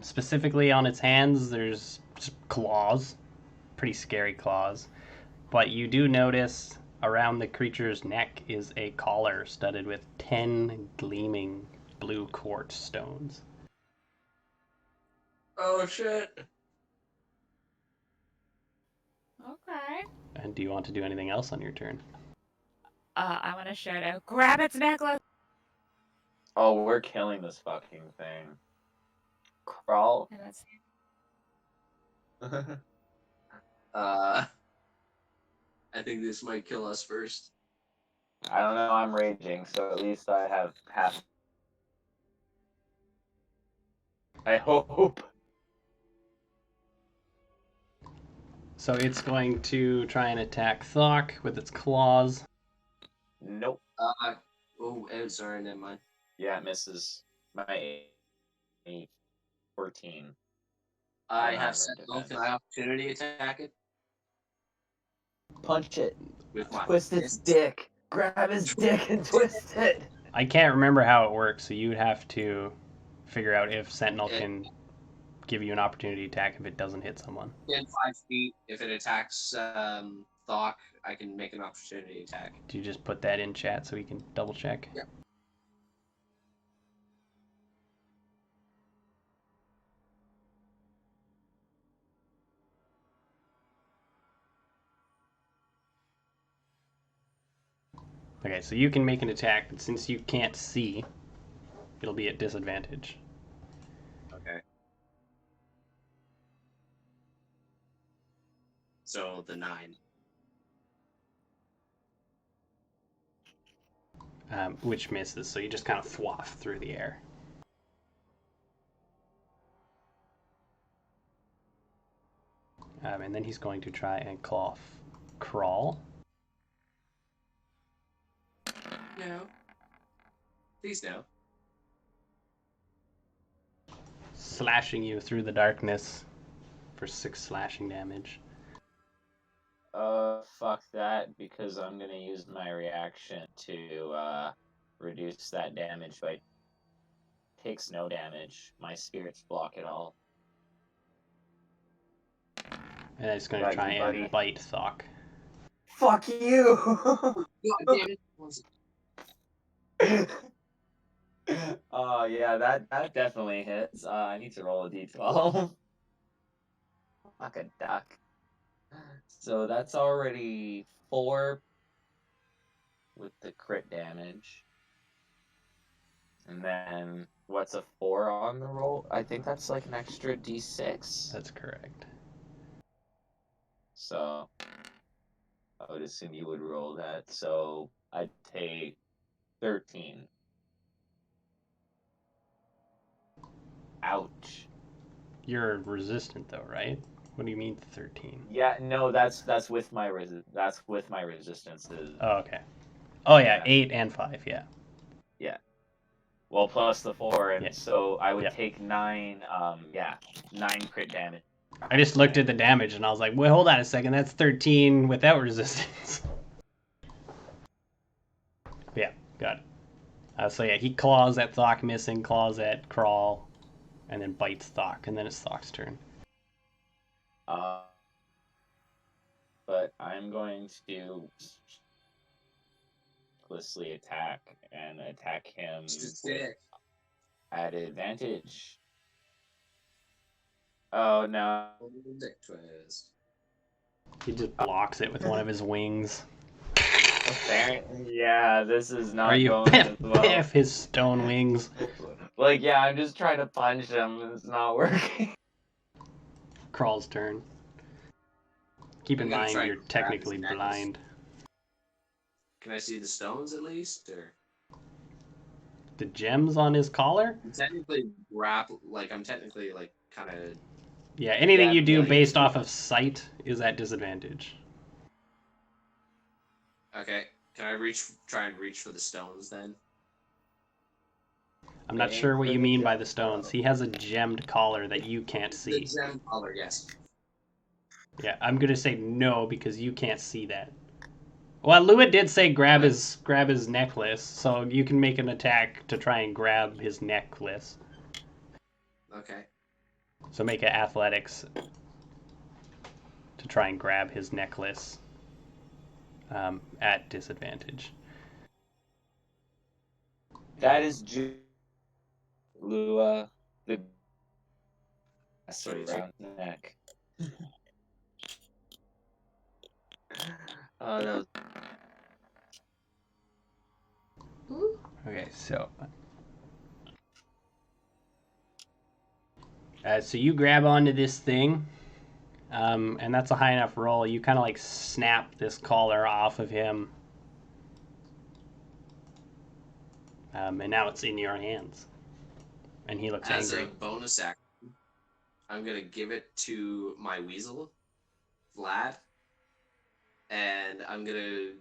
Specifically on its hands, there's just claws. Pretty scary claws. But you do notice around the creature's neck is a collar studded with 10 gleaming blue quartz stones. Oh shit. Okay. And do you want to do anything else on your turn? I want to shout out, grab its necklace! Oh, we're killing this fucking thing. Crawl. And that's I think this might kill us first. I don't know, I'm raging, so at least I have half. I hope. So it's going to try and attack Thok with its claws. Nope. Sorry, never mind. Yeah, it misses. My 8, 14. I I'm have on Sentinel. defense. Can I opportunity attack it? Punch it. With my Twist its dick. Grab his dick and twist it. I can't remember how it works, so you'd have to figure out if Sentinel can give you an opportunity attack if it doesn't hit someone. In 5 feet, if it attacks Thok, I can make an opportunity attack. Do you just put that in chat so we can double check? Yep. Okay, so you can make an attack, but since you can't see, it'll be at disadvantage. Okay. So the 9. Which misses, so you just kind of thwaff through the air. And then he's going to try and crawl. No. Please no. Slashing you through the darkness for 6 slashing damage. Fuck that, because I'm gonna use my reaction to, reduce that damage by takes no damage. My spirits block it all. And it's going to Got try you, and buddy. bite Thok. Fuck you! God damn it. Yeah, that definitely hits. I need to roll a d12. Like a duck. So that's already 4 with the crit damage. And then what's a 4 on the roll? I think that's like an extra d6. That's correct. So I would assume you would roll that. So I'd take 13. Ouch. You're resistant though, right? What do you mean 13? Yeah, no, that's with my resistances. Oh, okay. Oh yeah, Yeah. 8 and 5, yeah. Yeah. Well, plus the 4, and Yeah. so I would Yeah. take 9. 9 crit damage. I just looked at the damage and I was like, wait, hold on a second, that's 13 without resistance. Yeah, got it. So yeah, he claws at Thok missing, claws at Crawl, and then bites Thok, and then it's Thok's turn. But I'm going to recklessly attack him with at advantage. Oh no. Dick twist. He just blocks it with one of his wings. Apparently, yeah, this is not Are you going piff, as well. piff his stone wings? Like, yeah, I'm just trying to punch him and it's not working. Crawl's turn. Keep in I'm gonna mind try you're and grab technically his necklace. blind. Can I see the stones at least, or The gems on his collar? I'm technically kind of. Yeah, anything Yeah, you do yeah. based off of sight is at disadvantage. Okay, can I try and reach for the stones then? I'm not Aim sure what for you the mean by gem the stones. collar. He has a gemmed collar that you can't The see. gem color, yes. Yeah, I'm gonna say no because you can't see that. Well, Lua did say grab his necklace, so you can make an attack to try and grab his necklace. Okay. So make an athletics to try and grab his necklace at disadvantage. That is Lua, the around the neck. Oh, that was... Okay, so so you grab onto this thing, and that's a high enough roll. You kind of like snap this collar off of him, and now it's in your hands. And he looks As angry. a bonus action, I'm gonna give it to my weasel, Vlad, and I'm gonna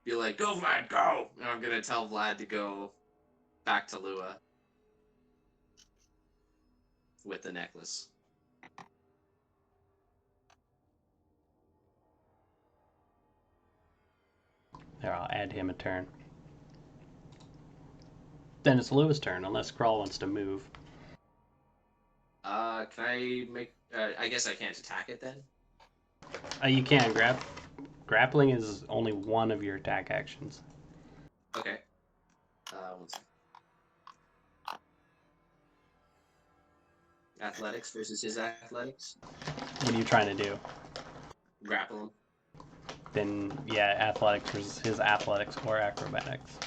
be like, "Go, Vlad, go!" And I'm gonna tell Vlad to go back to Lua with the necklace. There, I'll add him a turn. Then it's Lua's turn, unless Crawl wants to move. Can I make? I guess I can't attack it then. You can grab. Grappling is only one of your attack actions. Okay. 1 second. Athletics versus his athletics. What are you trying to do? Grapple him. Then yeah, athletics versus his athletics or acrobatics.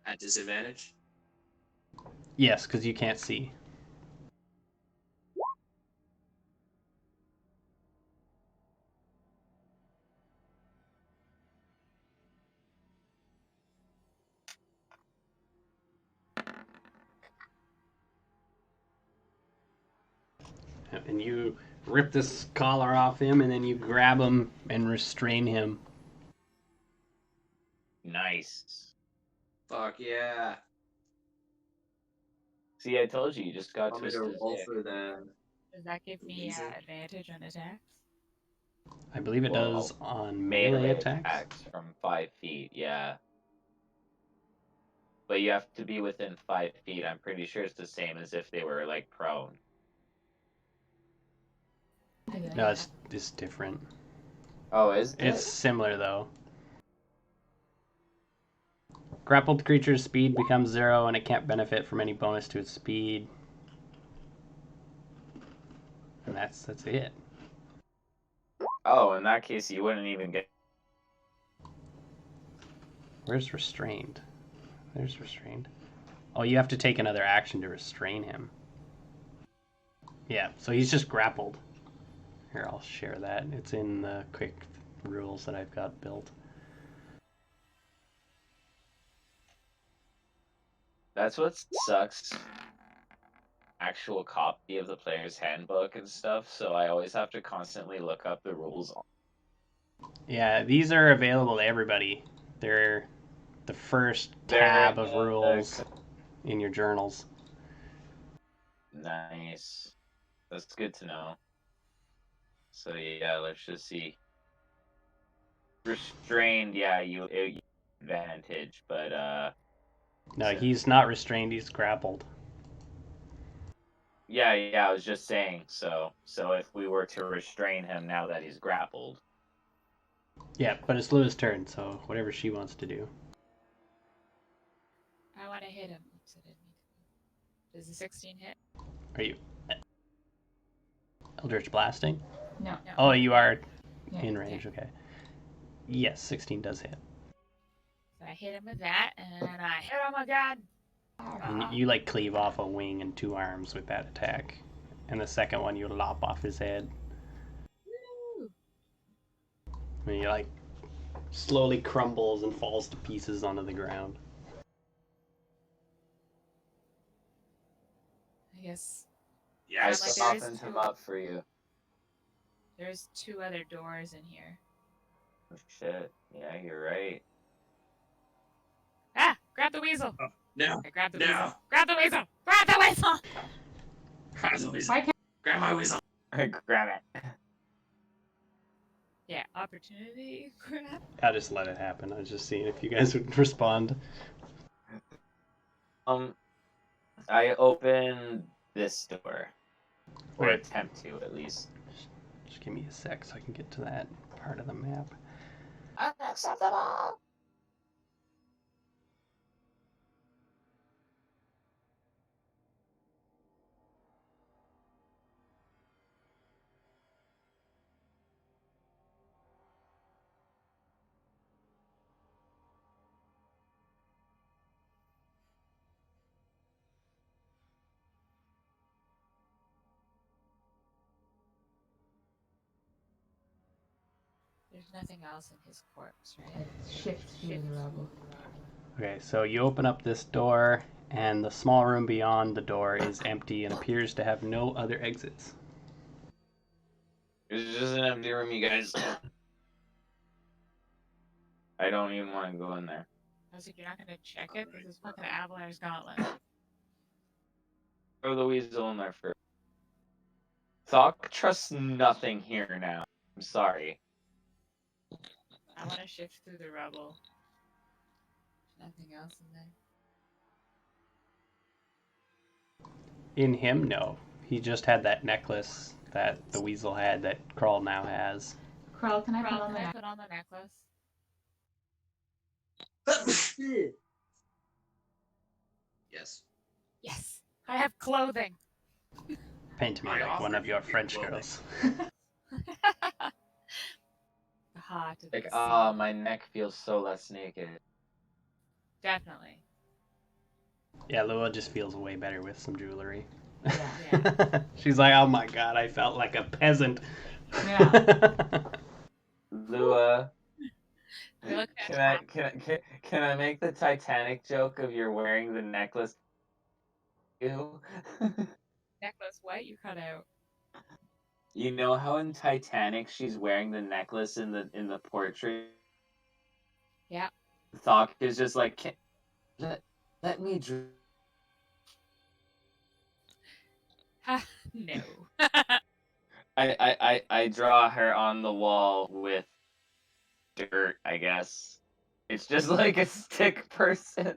At disadvantage. Yes, because you can't see. And you rip this collar off him, and then you grab him and restrain him. Nice. Fuck yeah. See, I told you, you just got I'm gonna twisted. roll for the. Does that give me Easy. advantage on attacks? I believe it Well, does on melee attacks. from 5 feet, yeah. but you have to be within 5 feet. I'm pretty sure it's the same as if they were like prone. No, it's different. Oh, is it? It's similar though. Grappled creature's speed becomes 0 and it can't benefit from any bonus to its speed. And that's it. Oh, in that case, you wouldn't even get. Where's restrained? There's restrained. Oh, you have to take another action to restrain him. Yeah, so he's just grappled. Here, I'll share that. It's in the quick rules that I've got built. That's what sucks. Actual copy of the player's handbook and stuff, so I always have to constantly look up the rules. Yeah, these are available to everybody. They're the first tab of rules in your journals. Nice. That's good to know. So yeah, let's just see. Restrained, yeah, you advantage, but No, he's not restrained, he's grappled. yeah, I was just saying, so if we were to restrain him now that he's grappled. Yeah, but it's Lua's turn, so whatever she wants to do. I want to hit him. Oops, I didn't mean to. Does the 16 hit? Are you Eldritch Blasting? No. Oh, you are Yeah. in range, okay. Yes, 16 does hit. So I hit him with that, and I hit him again. And you like cleave off a wing and 2 arms with that attack. And the second one you lop off his head. Woo! And he like slowly crumbles and falls to pieces onto the ground. I guess I like softened him up for you. there's 2 other doors in here. Oh, shit. Yeah, you're right. Ah! Grab the weasel! No. I grabbed the No. weasel. Grab the weasel! Grab the weasel! Grab the weasel. Why can't Grab my weasel. Grab it. Yeah, opportunity grab. I'll just let it happen. I was just seeing if you guys would respond. I open this door. Or Right. attempt to, at least. Just give me a sec so I can get to that part of the map. Unacceptable! There's nothing else in his corpse, right? it shift through the rubble? Okay, so you open up this door, and the small room beyond the door is empty and appears to have no other exits. It's just an empty room, you guys. I don't even want to go in there. I was like, you're not gonna check it? This is fucking Avalar's Gauntlet. Throw the weasel in there first. Thok trusts nothing here now. I'm sorry. I want to shift through the rubble. Nothing else in there. In him, no. He just had that necklace that the weasel had that Krull now has. Krull, can I put Carl, on can I the put on the necklace? Yes. Yes! I have clothing! Paint me I like one offered of your you French clothing. girls. The heart of Like, the ah, sea. my neck feels so less naked. Definitely. Yeah, Lua just feels way better with some jewelry. Yeah. She's like, oh my god, I felt like a peasant. Yeah. Lua, We look can I make the Titanic joke of you're wearing the necklace? Ew. necklace what you cut out. You know how in Titanic she's wearing the necklace in the portrait? Yeah. Thok is just like, let me Ha, no. I draw her on the wall with dirt, I guess. It's just like a stick person.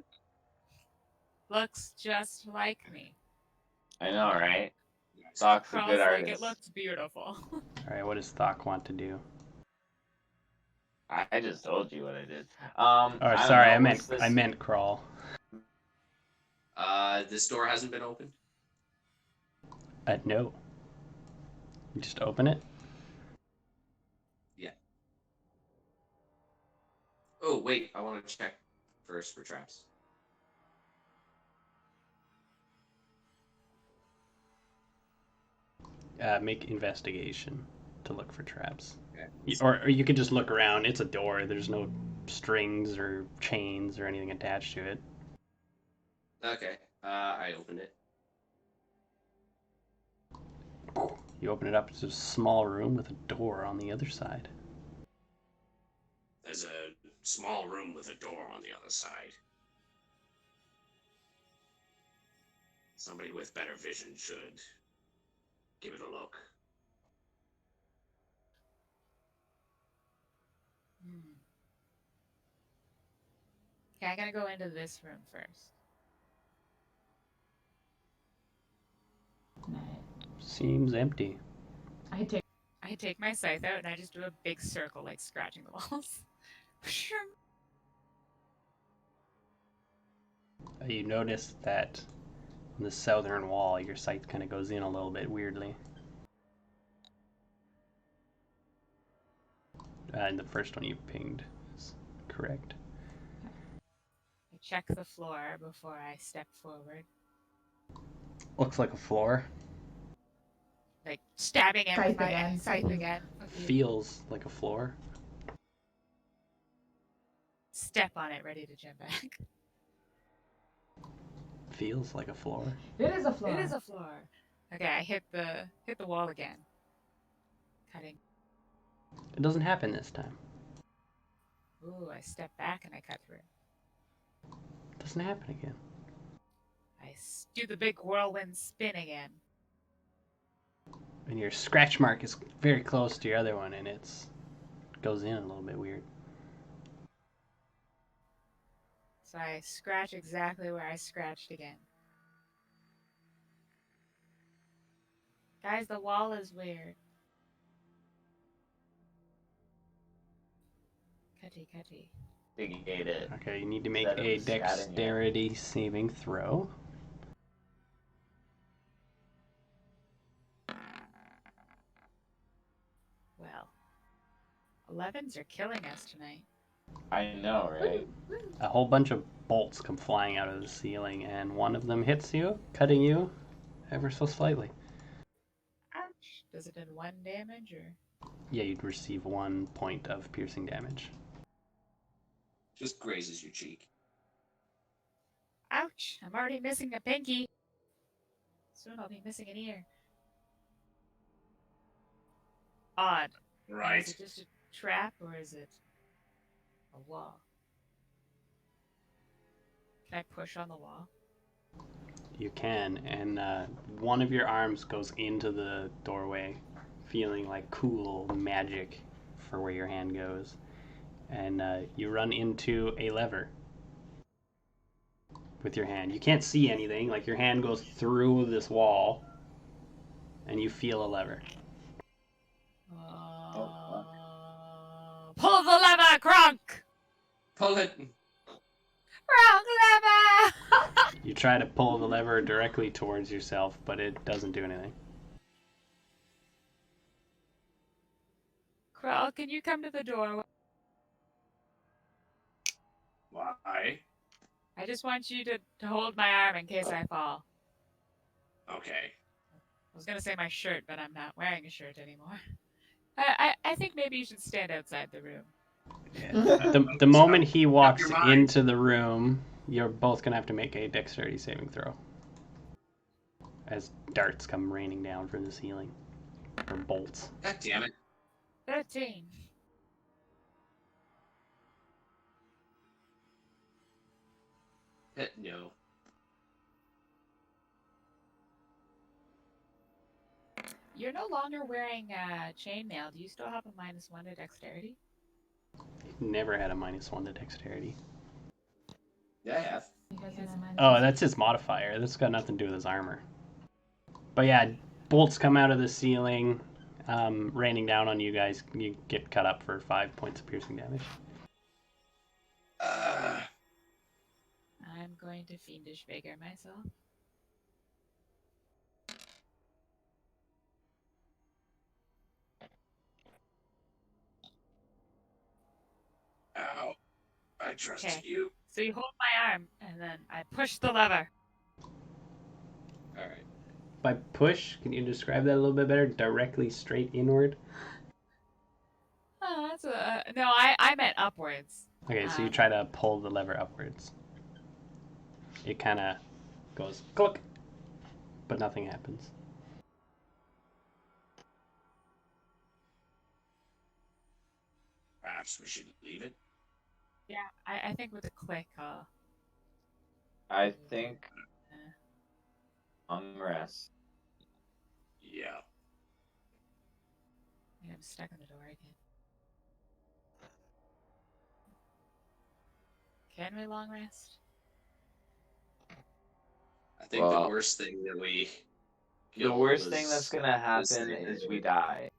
looks just like me. I know, right? Thok's a Carl's good like, artist. it looks beautiful. Alright, what does Thok want to do? I just told you what I did. Oh, I don't sorry, know, I meant crawl. This door hasn't been opened. No. You just open it? Yeah. Oh wait, I want to check first for traps. Make investigation to look for traps. Okay. Or you could just look around. It's a door. There's no strings or chains or anything attached to it. Okay. I opened it. You open it up, it's a small room with a door on the other side. There's a small room with a door on the other side. Somebody with better vision should give it a look. Okay, I gotta go into this room first. Seems empty. I take my scythe out and I just do a big circle, like scratching the walls. You notice that on the southern wall, your sight kind of goes in a little bit weirdly. And the first one you pinged is correct. I check the floor before I step forward. Looks like a floor. Like stabbing it with my scythe again. Feels like a floor. Step on it, ready to jump back. Feels like a floor. It is a floor. It is a floor. Okay, I hit the wall again. Cutting. It doesn't happen this time. Ooh, I step back and I cut through. It doesn't happen again. I do the big whirlwind spin again. And your scratch mark is very close to your other one, and it goes in a little bit weird. So I scratch exactly where I scratched again. Guys, the wall is weird. Cutty. Negate it. Okay, you need to make Instead of a scatting it. dexterity saving throw. Well, 11s are killing us tonight. I know, right? A whole bunch of bolts come flying out of the ceiling, and one of them hits you, cutting you ever so slightly. Ouch. Does it do 1 damage or? Yeah, you'd receive 1 point of piercing damage. Just grazes your cheek. Ouch. I'm already missing a pinky. Soon I'll be missing an ear. Odd. Right. Is it just a trap or is it a wall? Can I push on the wall? You can, and one of your arms goes into the doorway, feeling like cool magic for where your hand goes. And you run into a lever with your hand. You can't see anything, like your hand goes through this wall, and you feel a lever. Pull the lever, Kronk! Pull it. Wrong lever! You try to pull the lever directly towards yourself, but it doesn't do anything. Krell, can you come to the door? Why? I just want you to hold my arm in case I fall. Okay. I was gonna say my shirt, but I'm not wearing a shirt anymore. I think maybe you should stand outside the room. The moment he walks into the room, you're both going to have to make a dexterity saving throw. As darts come raining down from the ceiling. Or bolts. God damn it. 13. No. You're no longer wearing chainmail. Do you still have a -1 to dexterity? Never had a -1 to dexterity. Yeah, I have. Oh, that's his modifier. That's got nothing to do with his armor. But yeah, bolts come out of the ceiling, raining down on you guys. You get cut up for 5 points of piercing damage. I'm going to fiendish vigor myself. Ow. I trusted Okay. you. So you hold my arm, and then I push the lever. Alright. By push, can you describe that a little bit better? Directly straight inward? Oh, that's a... No, I meant upwards. Okay, so you try to pull the lever upwards. It kind of goes click, but nothing happens. Perhaps we should leave it. Yeah, I think with a click, I think long rest. Yeah. I'm stuck in the door again. Can we long rest? I think the Well, worst thing that we The killed worst was thing that's gonna this happen thing is right we here. die.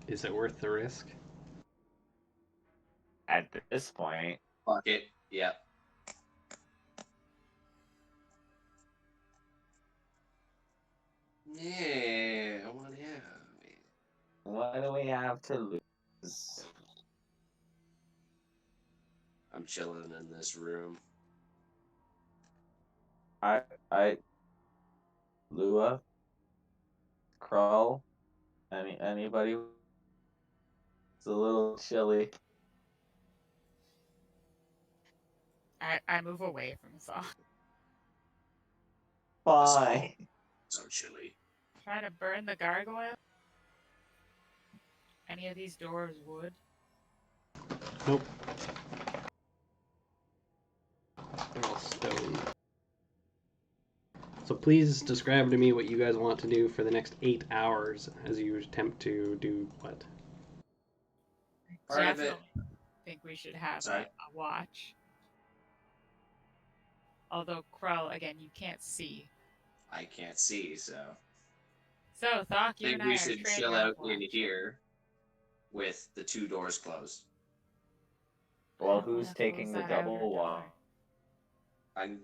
Is it worth the risk? At this point, Fuck it. Yep. Yeah, well, yeah. what do we have to lose? I'm chilling in this room. Lua, Krull, anybody? It's a little chilly. I move away from Saw. Fine. So chilly. Try to burn the gargoyle. Any of these doors wood? Nope. They're all stone. So please describe to me what you guys want to do for the next 8 hours as you attempt to do what? Part of it. Definitely think we should have Sorry? a watch. Although Krull, again, you can't see. I can't see, so. So, Thok, I you think and I we are should trading chill off out in watch. here with the 2 doors closed. Well, I don't who's wanna taking close the that outer double door. wall? I'm.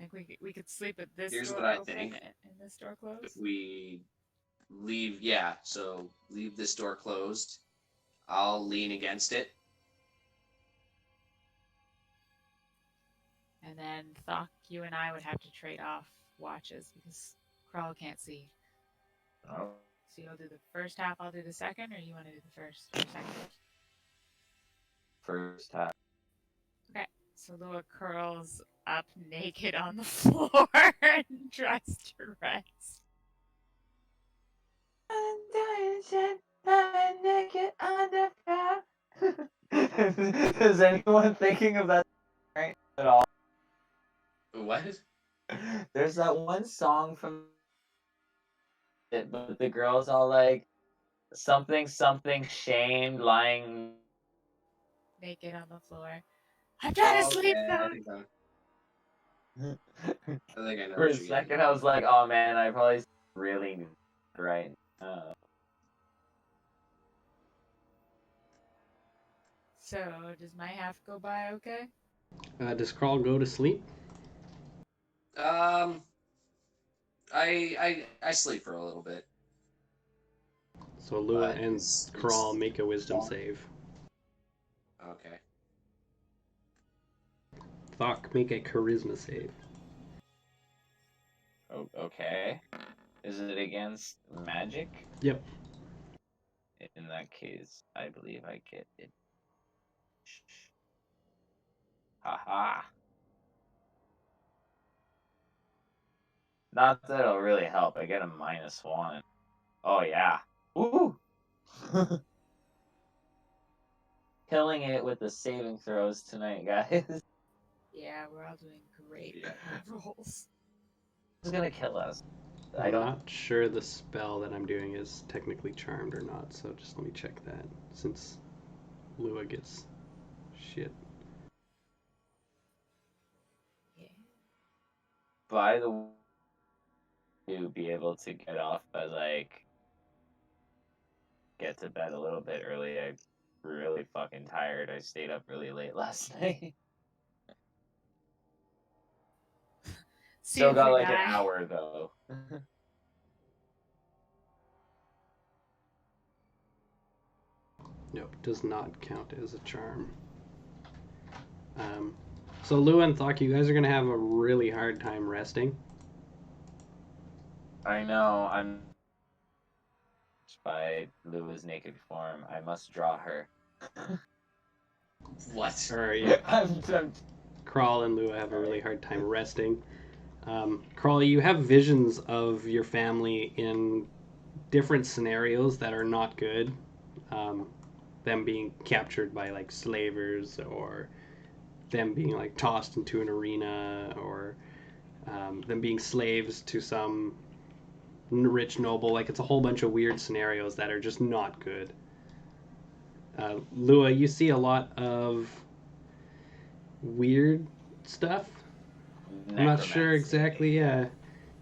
I think we could sleep with this Here's door what I open think. and this door closed. If we leave, yeah, so leave this door closed. I'll lean against it. And then Thok, you and I would have to trade off watches because Krull can't see. Oh, So you'll do the first half, I'll do the second, or you want to do the first or second? first half. Okay. So Lua curls up naked on the floor and tries to rest. Is anyone thinking of that right at all? What? There's that one song from it, but the girl's all like something shamed lying Naked on the floor. I'm trying to sleep, Okay, Thok. I think I know For a what you're second. getting I at. was like, oh man, I probably really need right now. So does my half go by okay? Does Crawl go to sleep? I sleep for a little bit. So Lua But and it's Crawl make a wisdom save. Okay. Thok, make a charisma save. Oh, okay. Is it against magic? Yep. In that case, I believe I get it. Haha. Not that it'll really help. I get a -1. Oh yeah. Woo! Killing it with the saving throws tonight, guys. Yeah, we're all doing great Yeah. rolls. Who's gonna kill us? I I'm don't. not sure the spell that I'm doing is technically charmed or not, so just let me check that since Lua gets shit. Yeah. By the way, to be able to get off by like get to bed a little bit early. I'm really fucking tired. I stayed up really late last night. See Still if got we like an die. hour though. Nope, does not count as a charm. So Lua and Thok, you guys are gonna have a really hard time resting. I know. I'm by Lua's naked form. I must draw her. What? Or yeah, I'm Crawl and Lua have a really hard time resting. Crawl, you have visions of your family in different scenarios that are not good. Them being captured by like slavers, or them being like tossed into an arena, or them being slaves to some rich noble. Like it's a whole bunch of weird scenarios that are just not good. Lua, you see a lot of weird stuff. I'm not sure exactly. Yeah,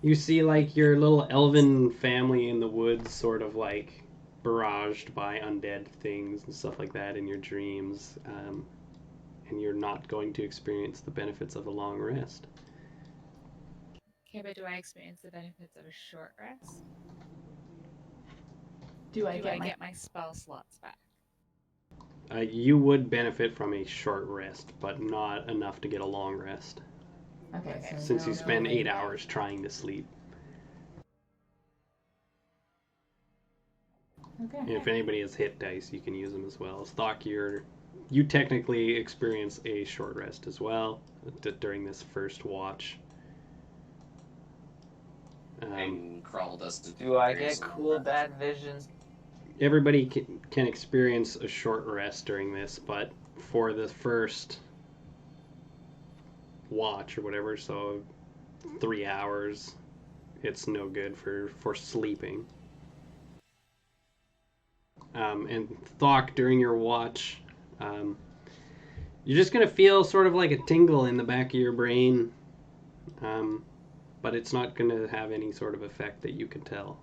you see like your little elven family in the woods, sort of like barraged by undead things and stuff like that in your dreams, and you're not going to experience the benefits of a long rest. Okay, but do I experience the benefits of a short rest? Do I Do get I my get my spell slots back? You would benefit from a short rest, but not enough to get a long rest, Okay, so since you no, spend no, 8 hours trying to sleep. Okay. And if anybody has hit dice, you can use them as well. Stock, you technically experience a short rest as well during this first watch. And Crawl doesn't. Do I experience get a long cool rest. bad visions? Everybody can experience a short rest during this, but for the first watch or whatever, so 3 hours, it's no good for sleeping. And Thok, during your watch, you're just gonna feel sort of like a tingle in the back of your brain, but it's not gonna have any sort of effect that you can tell.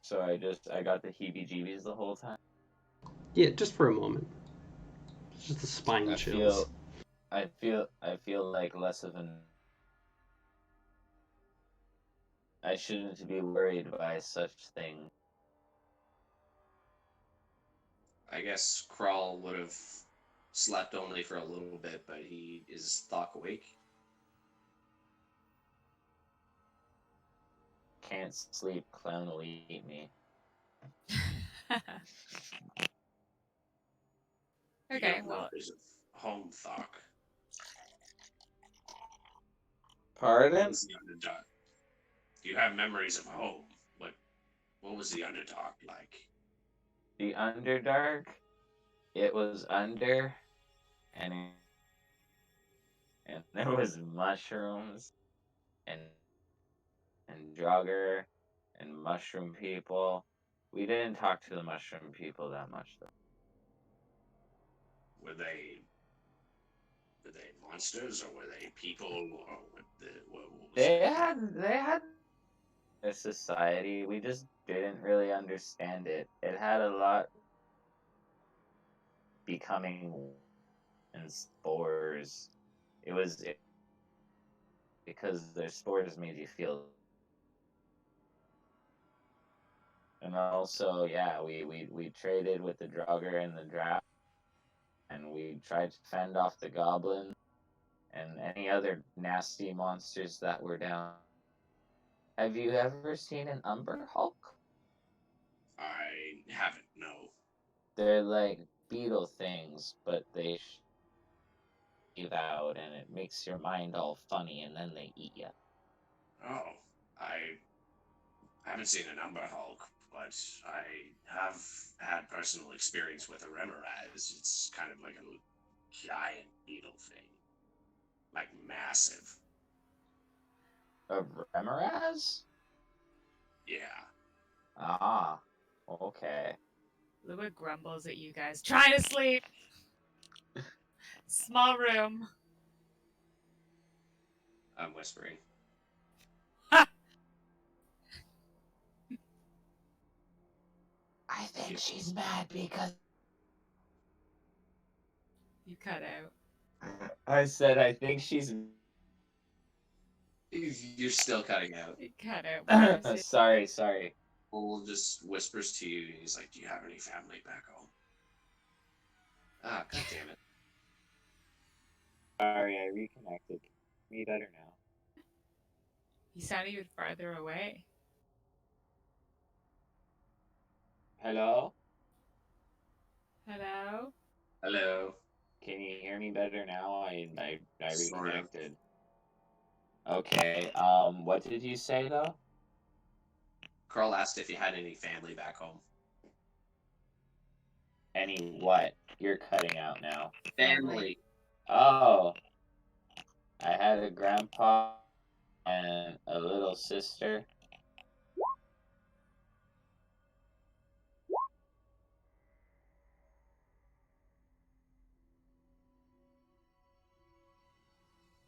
So I got the heebie-jeebies the whole time. Yeah, just for a moment. It's just the spine I chills. feel like less of an. I shouldn't be worried by such things. I guess Crawl would have slept only for a little bit, but he is Thok awake. Can't sleep, clown will eat me. You Okay, have well, memories of home, Thok. Pardon? What was the Underdark? You have memories of home. What was the Underdark like? The Underdark, it was under, and there was mushrooms, and Draugr, and mushroom people. We didn't talk to the mushroom people that much though. Were they monsters, or were they people, or what was They it? had a society. We just didn't really understand it. It had a lot becoming and spores. It was because their spores made you feel. And also, yeah, we traded with the Draugr and the Draft, and we tried to fend off the goblins and any other nasty monsters that were down. Have you ever seen an Umber Hulk? I haven't. No. They're like beetle things, but they shave out, and it makes your mind all funny, and then they eat you. Oh, I haven't seen an Umber Hulk, but I have had personal experience with a Remoraz. It's kind of like a giant beetle thing, like massive. A Remoraz? Yeah. Ah, okay. Lua grumbles at you guys. Trying to sleep. Small room. I'm whispering. I think she's mad because You cut out. I said I think she's You're still cutting out. You cut out. What did you say? sorry. Bull just whispers to you. He's like, "Do you have any family back home?" Ah, god damn it. Sorry, I reconnected. Me better now. You sounded even farther away. Hello? Hello? Hello. Can you hear me better now? I Sort of. reconnected. Okay. What did you say though? Carl asked if you had any family back home. Any what? You're cutting out now. Family. Oh, I had a grandpa and a little sister.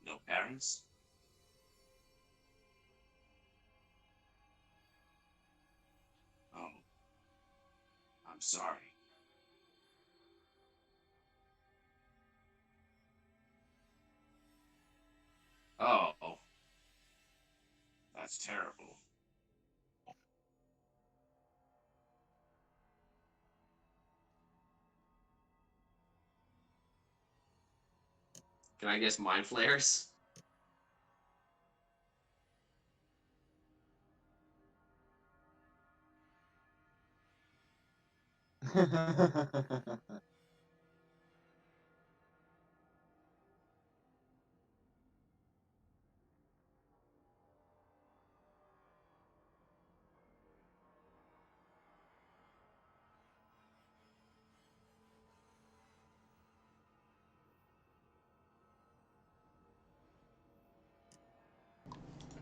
No parents? Oh. I'm sorry. Oh. That's terrible. Can I guess mind flares?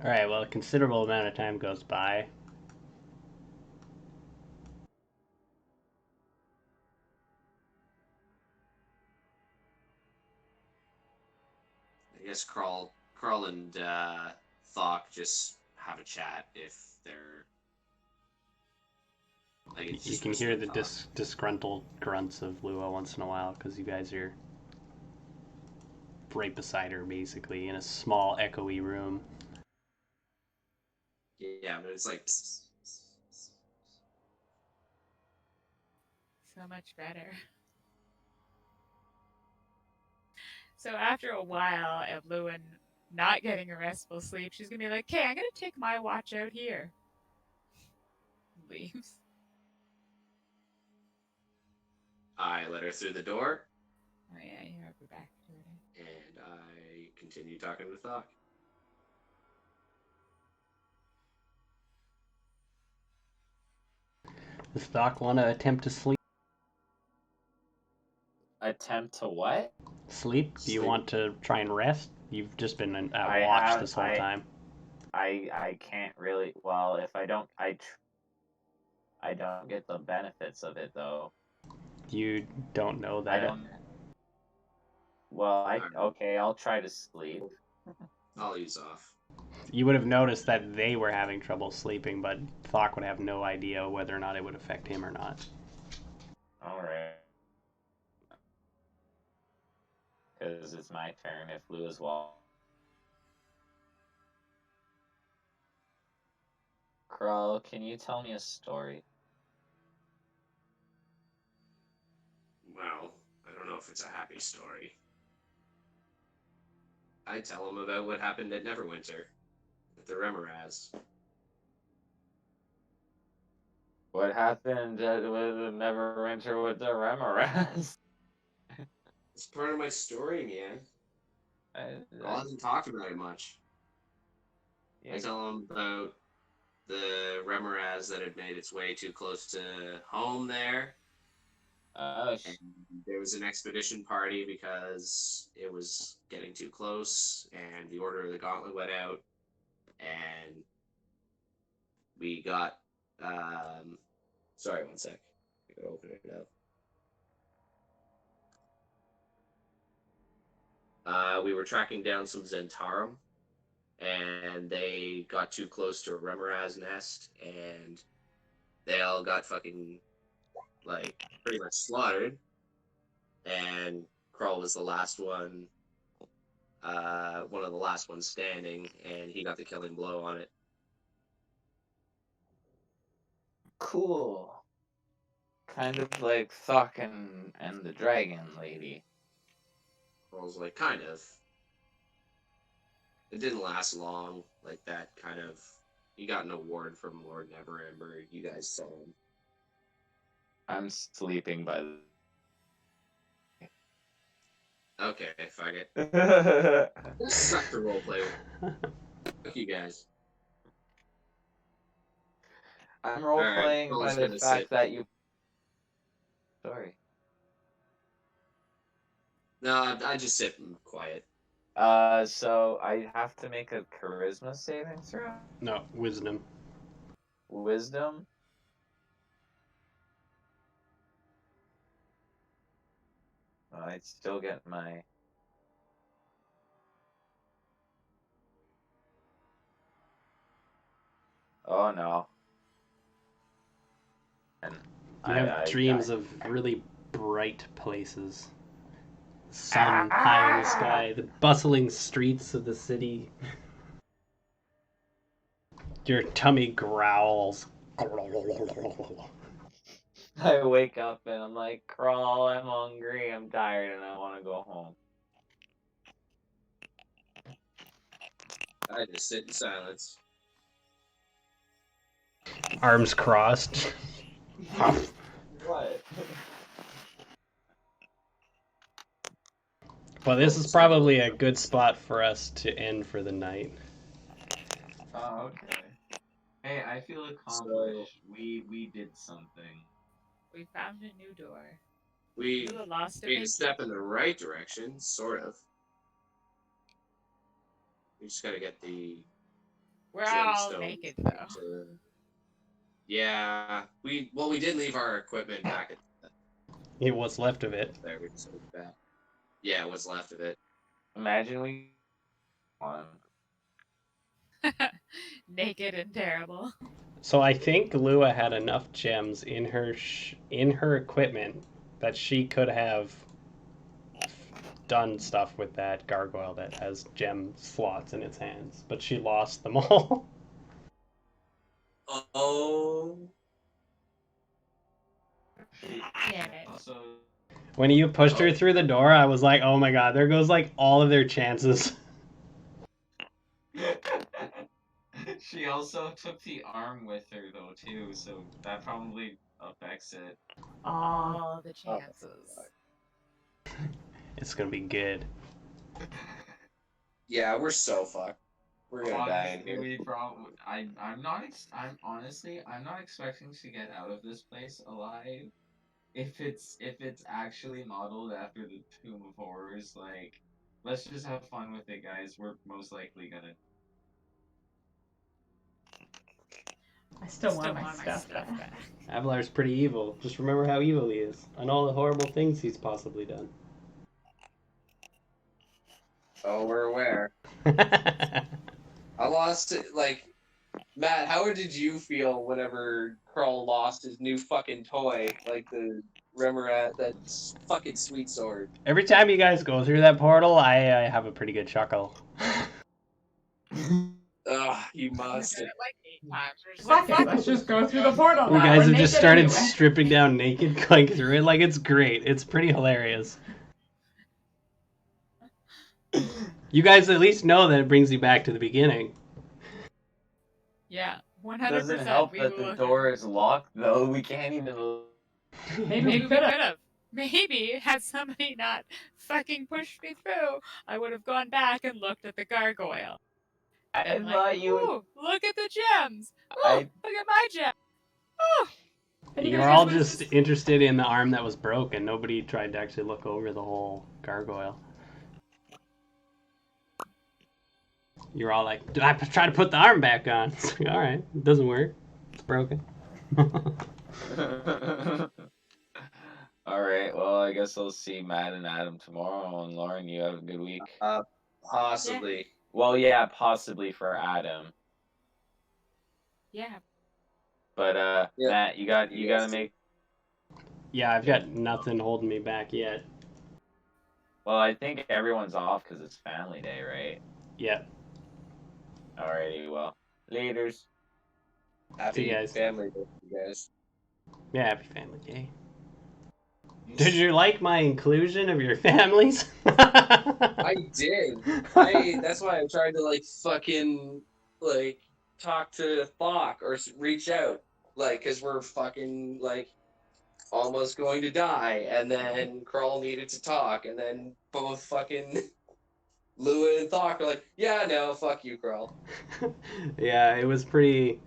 All right. Well, a considerable amount of time goes by. I guess Carl and Thok just have a chat if they're like it's You just can hear whisper the talk. disgruntled grunts of Lua once in a while because you guys are right beside her, basically, in a small, echoey room. Yeah, but it's like So much better. So after a while of Lewin not getting a restful sleep, she's gonna be like, "Okay, I'm gonna take my watch out here." Leaves. I let her through the door Oh yeah, you have her back. Jordan. and I continue talking to Thok. Does Doc want to attempt to sleep? Attempt to what? Sleep? Do you Sleep. want to try and rest? You've just been at I watch have- this whole time. I can't really. Well, if I don't, I don't get the benefits of it though. You don't know I that. don't. Well, Alright. okay. I'll try to sleep. I'll ease off. You would have noticed that they were having trouble sleeping, but Thok would have no idea whether or not it would affect him or not. All right. Because it's my turn if Lou is well. Krull, can you tell me a story? Well, I don't know if it's a happy story. I tell him about what happened at Neverwinter, at the Remoraz. What happened with the Neverwinter with the Remoras? It's part of my story, man. I hasn't talked about it much. yeah. I tell him about the Remoraz that had made its way too close to home there. And there was an expedition party because it was getting too close, and the Order of the Gauntlet went out, and we got. Sorry, one sec. I gotta open it up. We were tracking down some Zentarum, and they got too close to a Remoraz nest, and they all got fucking, like, pretty much slaughtered. And Krull was the last one, one of the last ones standing, and he got the killing blow on it. Cool. Kind of like Thok and the dragon lady. Krull's like, kind of. It didn't last long, like that kind of. He got an award from Lord Neverember. You guys saw him. I'm sleeping by the. Okay, fuck it. Suck the roleplay. Fuck you guys. I'm role playing Krull's by the gonna fact sit. that you. Sorry. No, I just sit quiet. So I have to make a charisma saving throw? No, wisdom. Wisdom? I still get my... Oh no. And You have dreams died. of really bright places. Sun high in the sky, the bustling streets of the city. Your tummy growls. I wake up and I'm like, Crawl, I'm hungry, I'm tired, and I want to go home. I just sit in silence. Arms crossed. What? Well, this is probably a good spot for us to end for the night. Oh, okay. Hey, I feel accomplished. We did something. We found a new door. We You lost made a step in the right direction, sort of. We just gotta get the We're all gemstone naked though. Yeah, we did leave our equipment back at What's left of it. there. We just moved it back. Yeah, what's left of it. Imagine we on. Naked and terrible. So I think Lua had enough gems in her equipment that she could have done stuff with that gargoyle that has gem slots in its hands, but she lost them all. Oh. Damn it. Also, When you pushed her through the door, I was like, oh my god, there goes like all of their chances. she also took the arm with her though too, so that probably affects it. All the chances. It's gonna be good. Yeah, we're so fucked. We're gonna die in Honestly, here. we probably. I'm not. I'm honestly. I'm not expecting to get out of this place alive. If it's actually modeled after the Tomb of Horrors, like, let's just have fun with it, guys. We're most likely gonna. I still want my stuff back. Avalar's pretty evil. Just remember how evil he is and all the horrible things he's possibly done. Oh, we're aware. I lost it. Like, Matt, how did you feel whenever Krull lost his new fucking toy, like the Remorat, that fucking sweet sword? Every time you guys go through that portal, I have a pretty good chuckle. Ugh, you must. Did it like 8 times. We're just Fuck like, it, let's just go through the portal You now. guys We're have just naked started anyway. stripping down naked, going through it. Like, it's great. It's pretty hilarious. You guys at least know that it brings you back to the beginning. yeah, 100%. Doesn't help we that the will- door is locked though. We can't even. Maybe Maybe we we could could have. have. Maybe had somebody not fucking pushed me through, I would have gone back and looked at the gargoyle. I And like, thought you would. ooh, look at the gems. Ooh, I- look at my gem. Ooh. You're all just interested in the arm that was broken. Nobody tried to actually look over the whole gargoyle. You're all like, I try to put the arm back on. It's like, alright, it doesn't work. broken. All right. Well, I guess I'll see Matt and Adam tomorrow. And Lauren, you have a good week. Possibly. Well, yeah, possibly for Adam. Yeah. But Yeah. Matt, you gotta make. Yeah, I've got nothing holding me back yet. Well, I think everyone's off because it's family day, right? Yeah. Alrighty. Well, laters. Happy See you guys. family day, you guys. Yeah, happy family day. Did you like my inclusion of your families? I did. That's why I tried to like fucking like talk to Thok or reach out, like, cause we're fucking like almost going to die, and then Krull needed to talk, and then both fucking Lua and Thok are like, yeah, no, fuck you, Krull. Yeah, it was pretty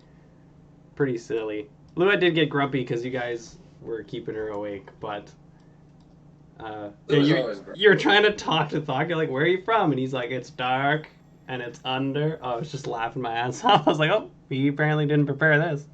silly. Lua did get grumpy because you guys were keeping her awake, but Lua's yeah, always grumpy. you're trying to talk to Thok. You're like, "Where are you from?" And he's like, "It's dark and it's under." Oh, I was just laughing my ass off. I was like, "Oh, he apparently didn't prepare this."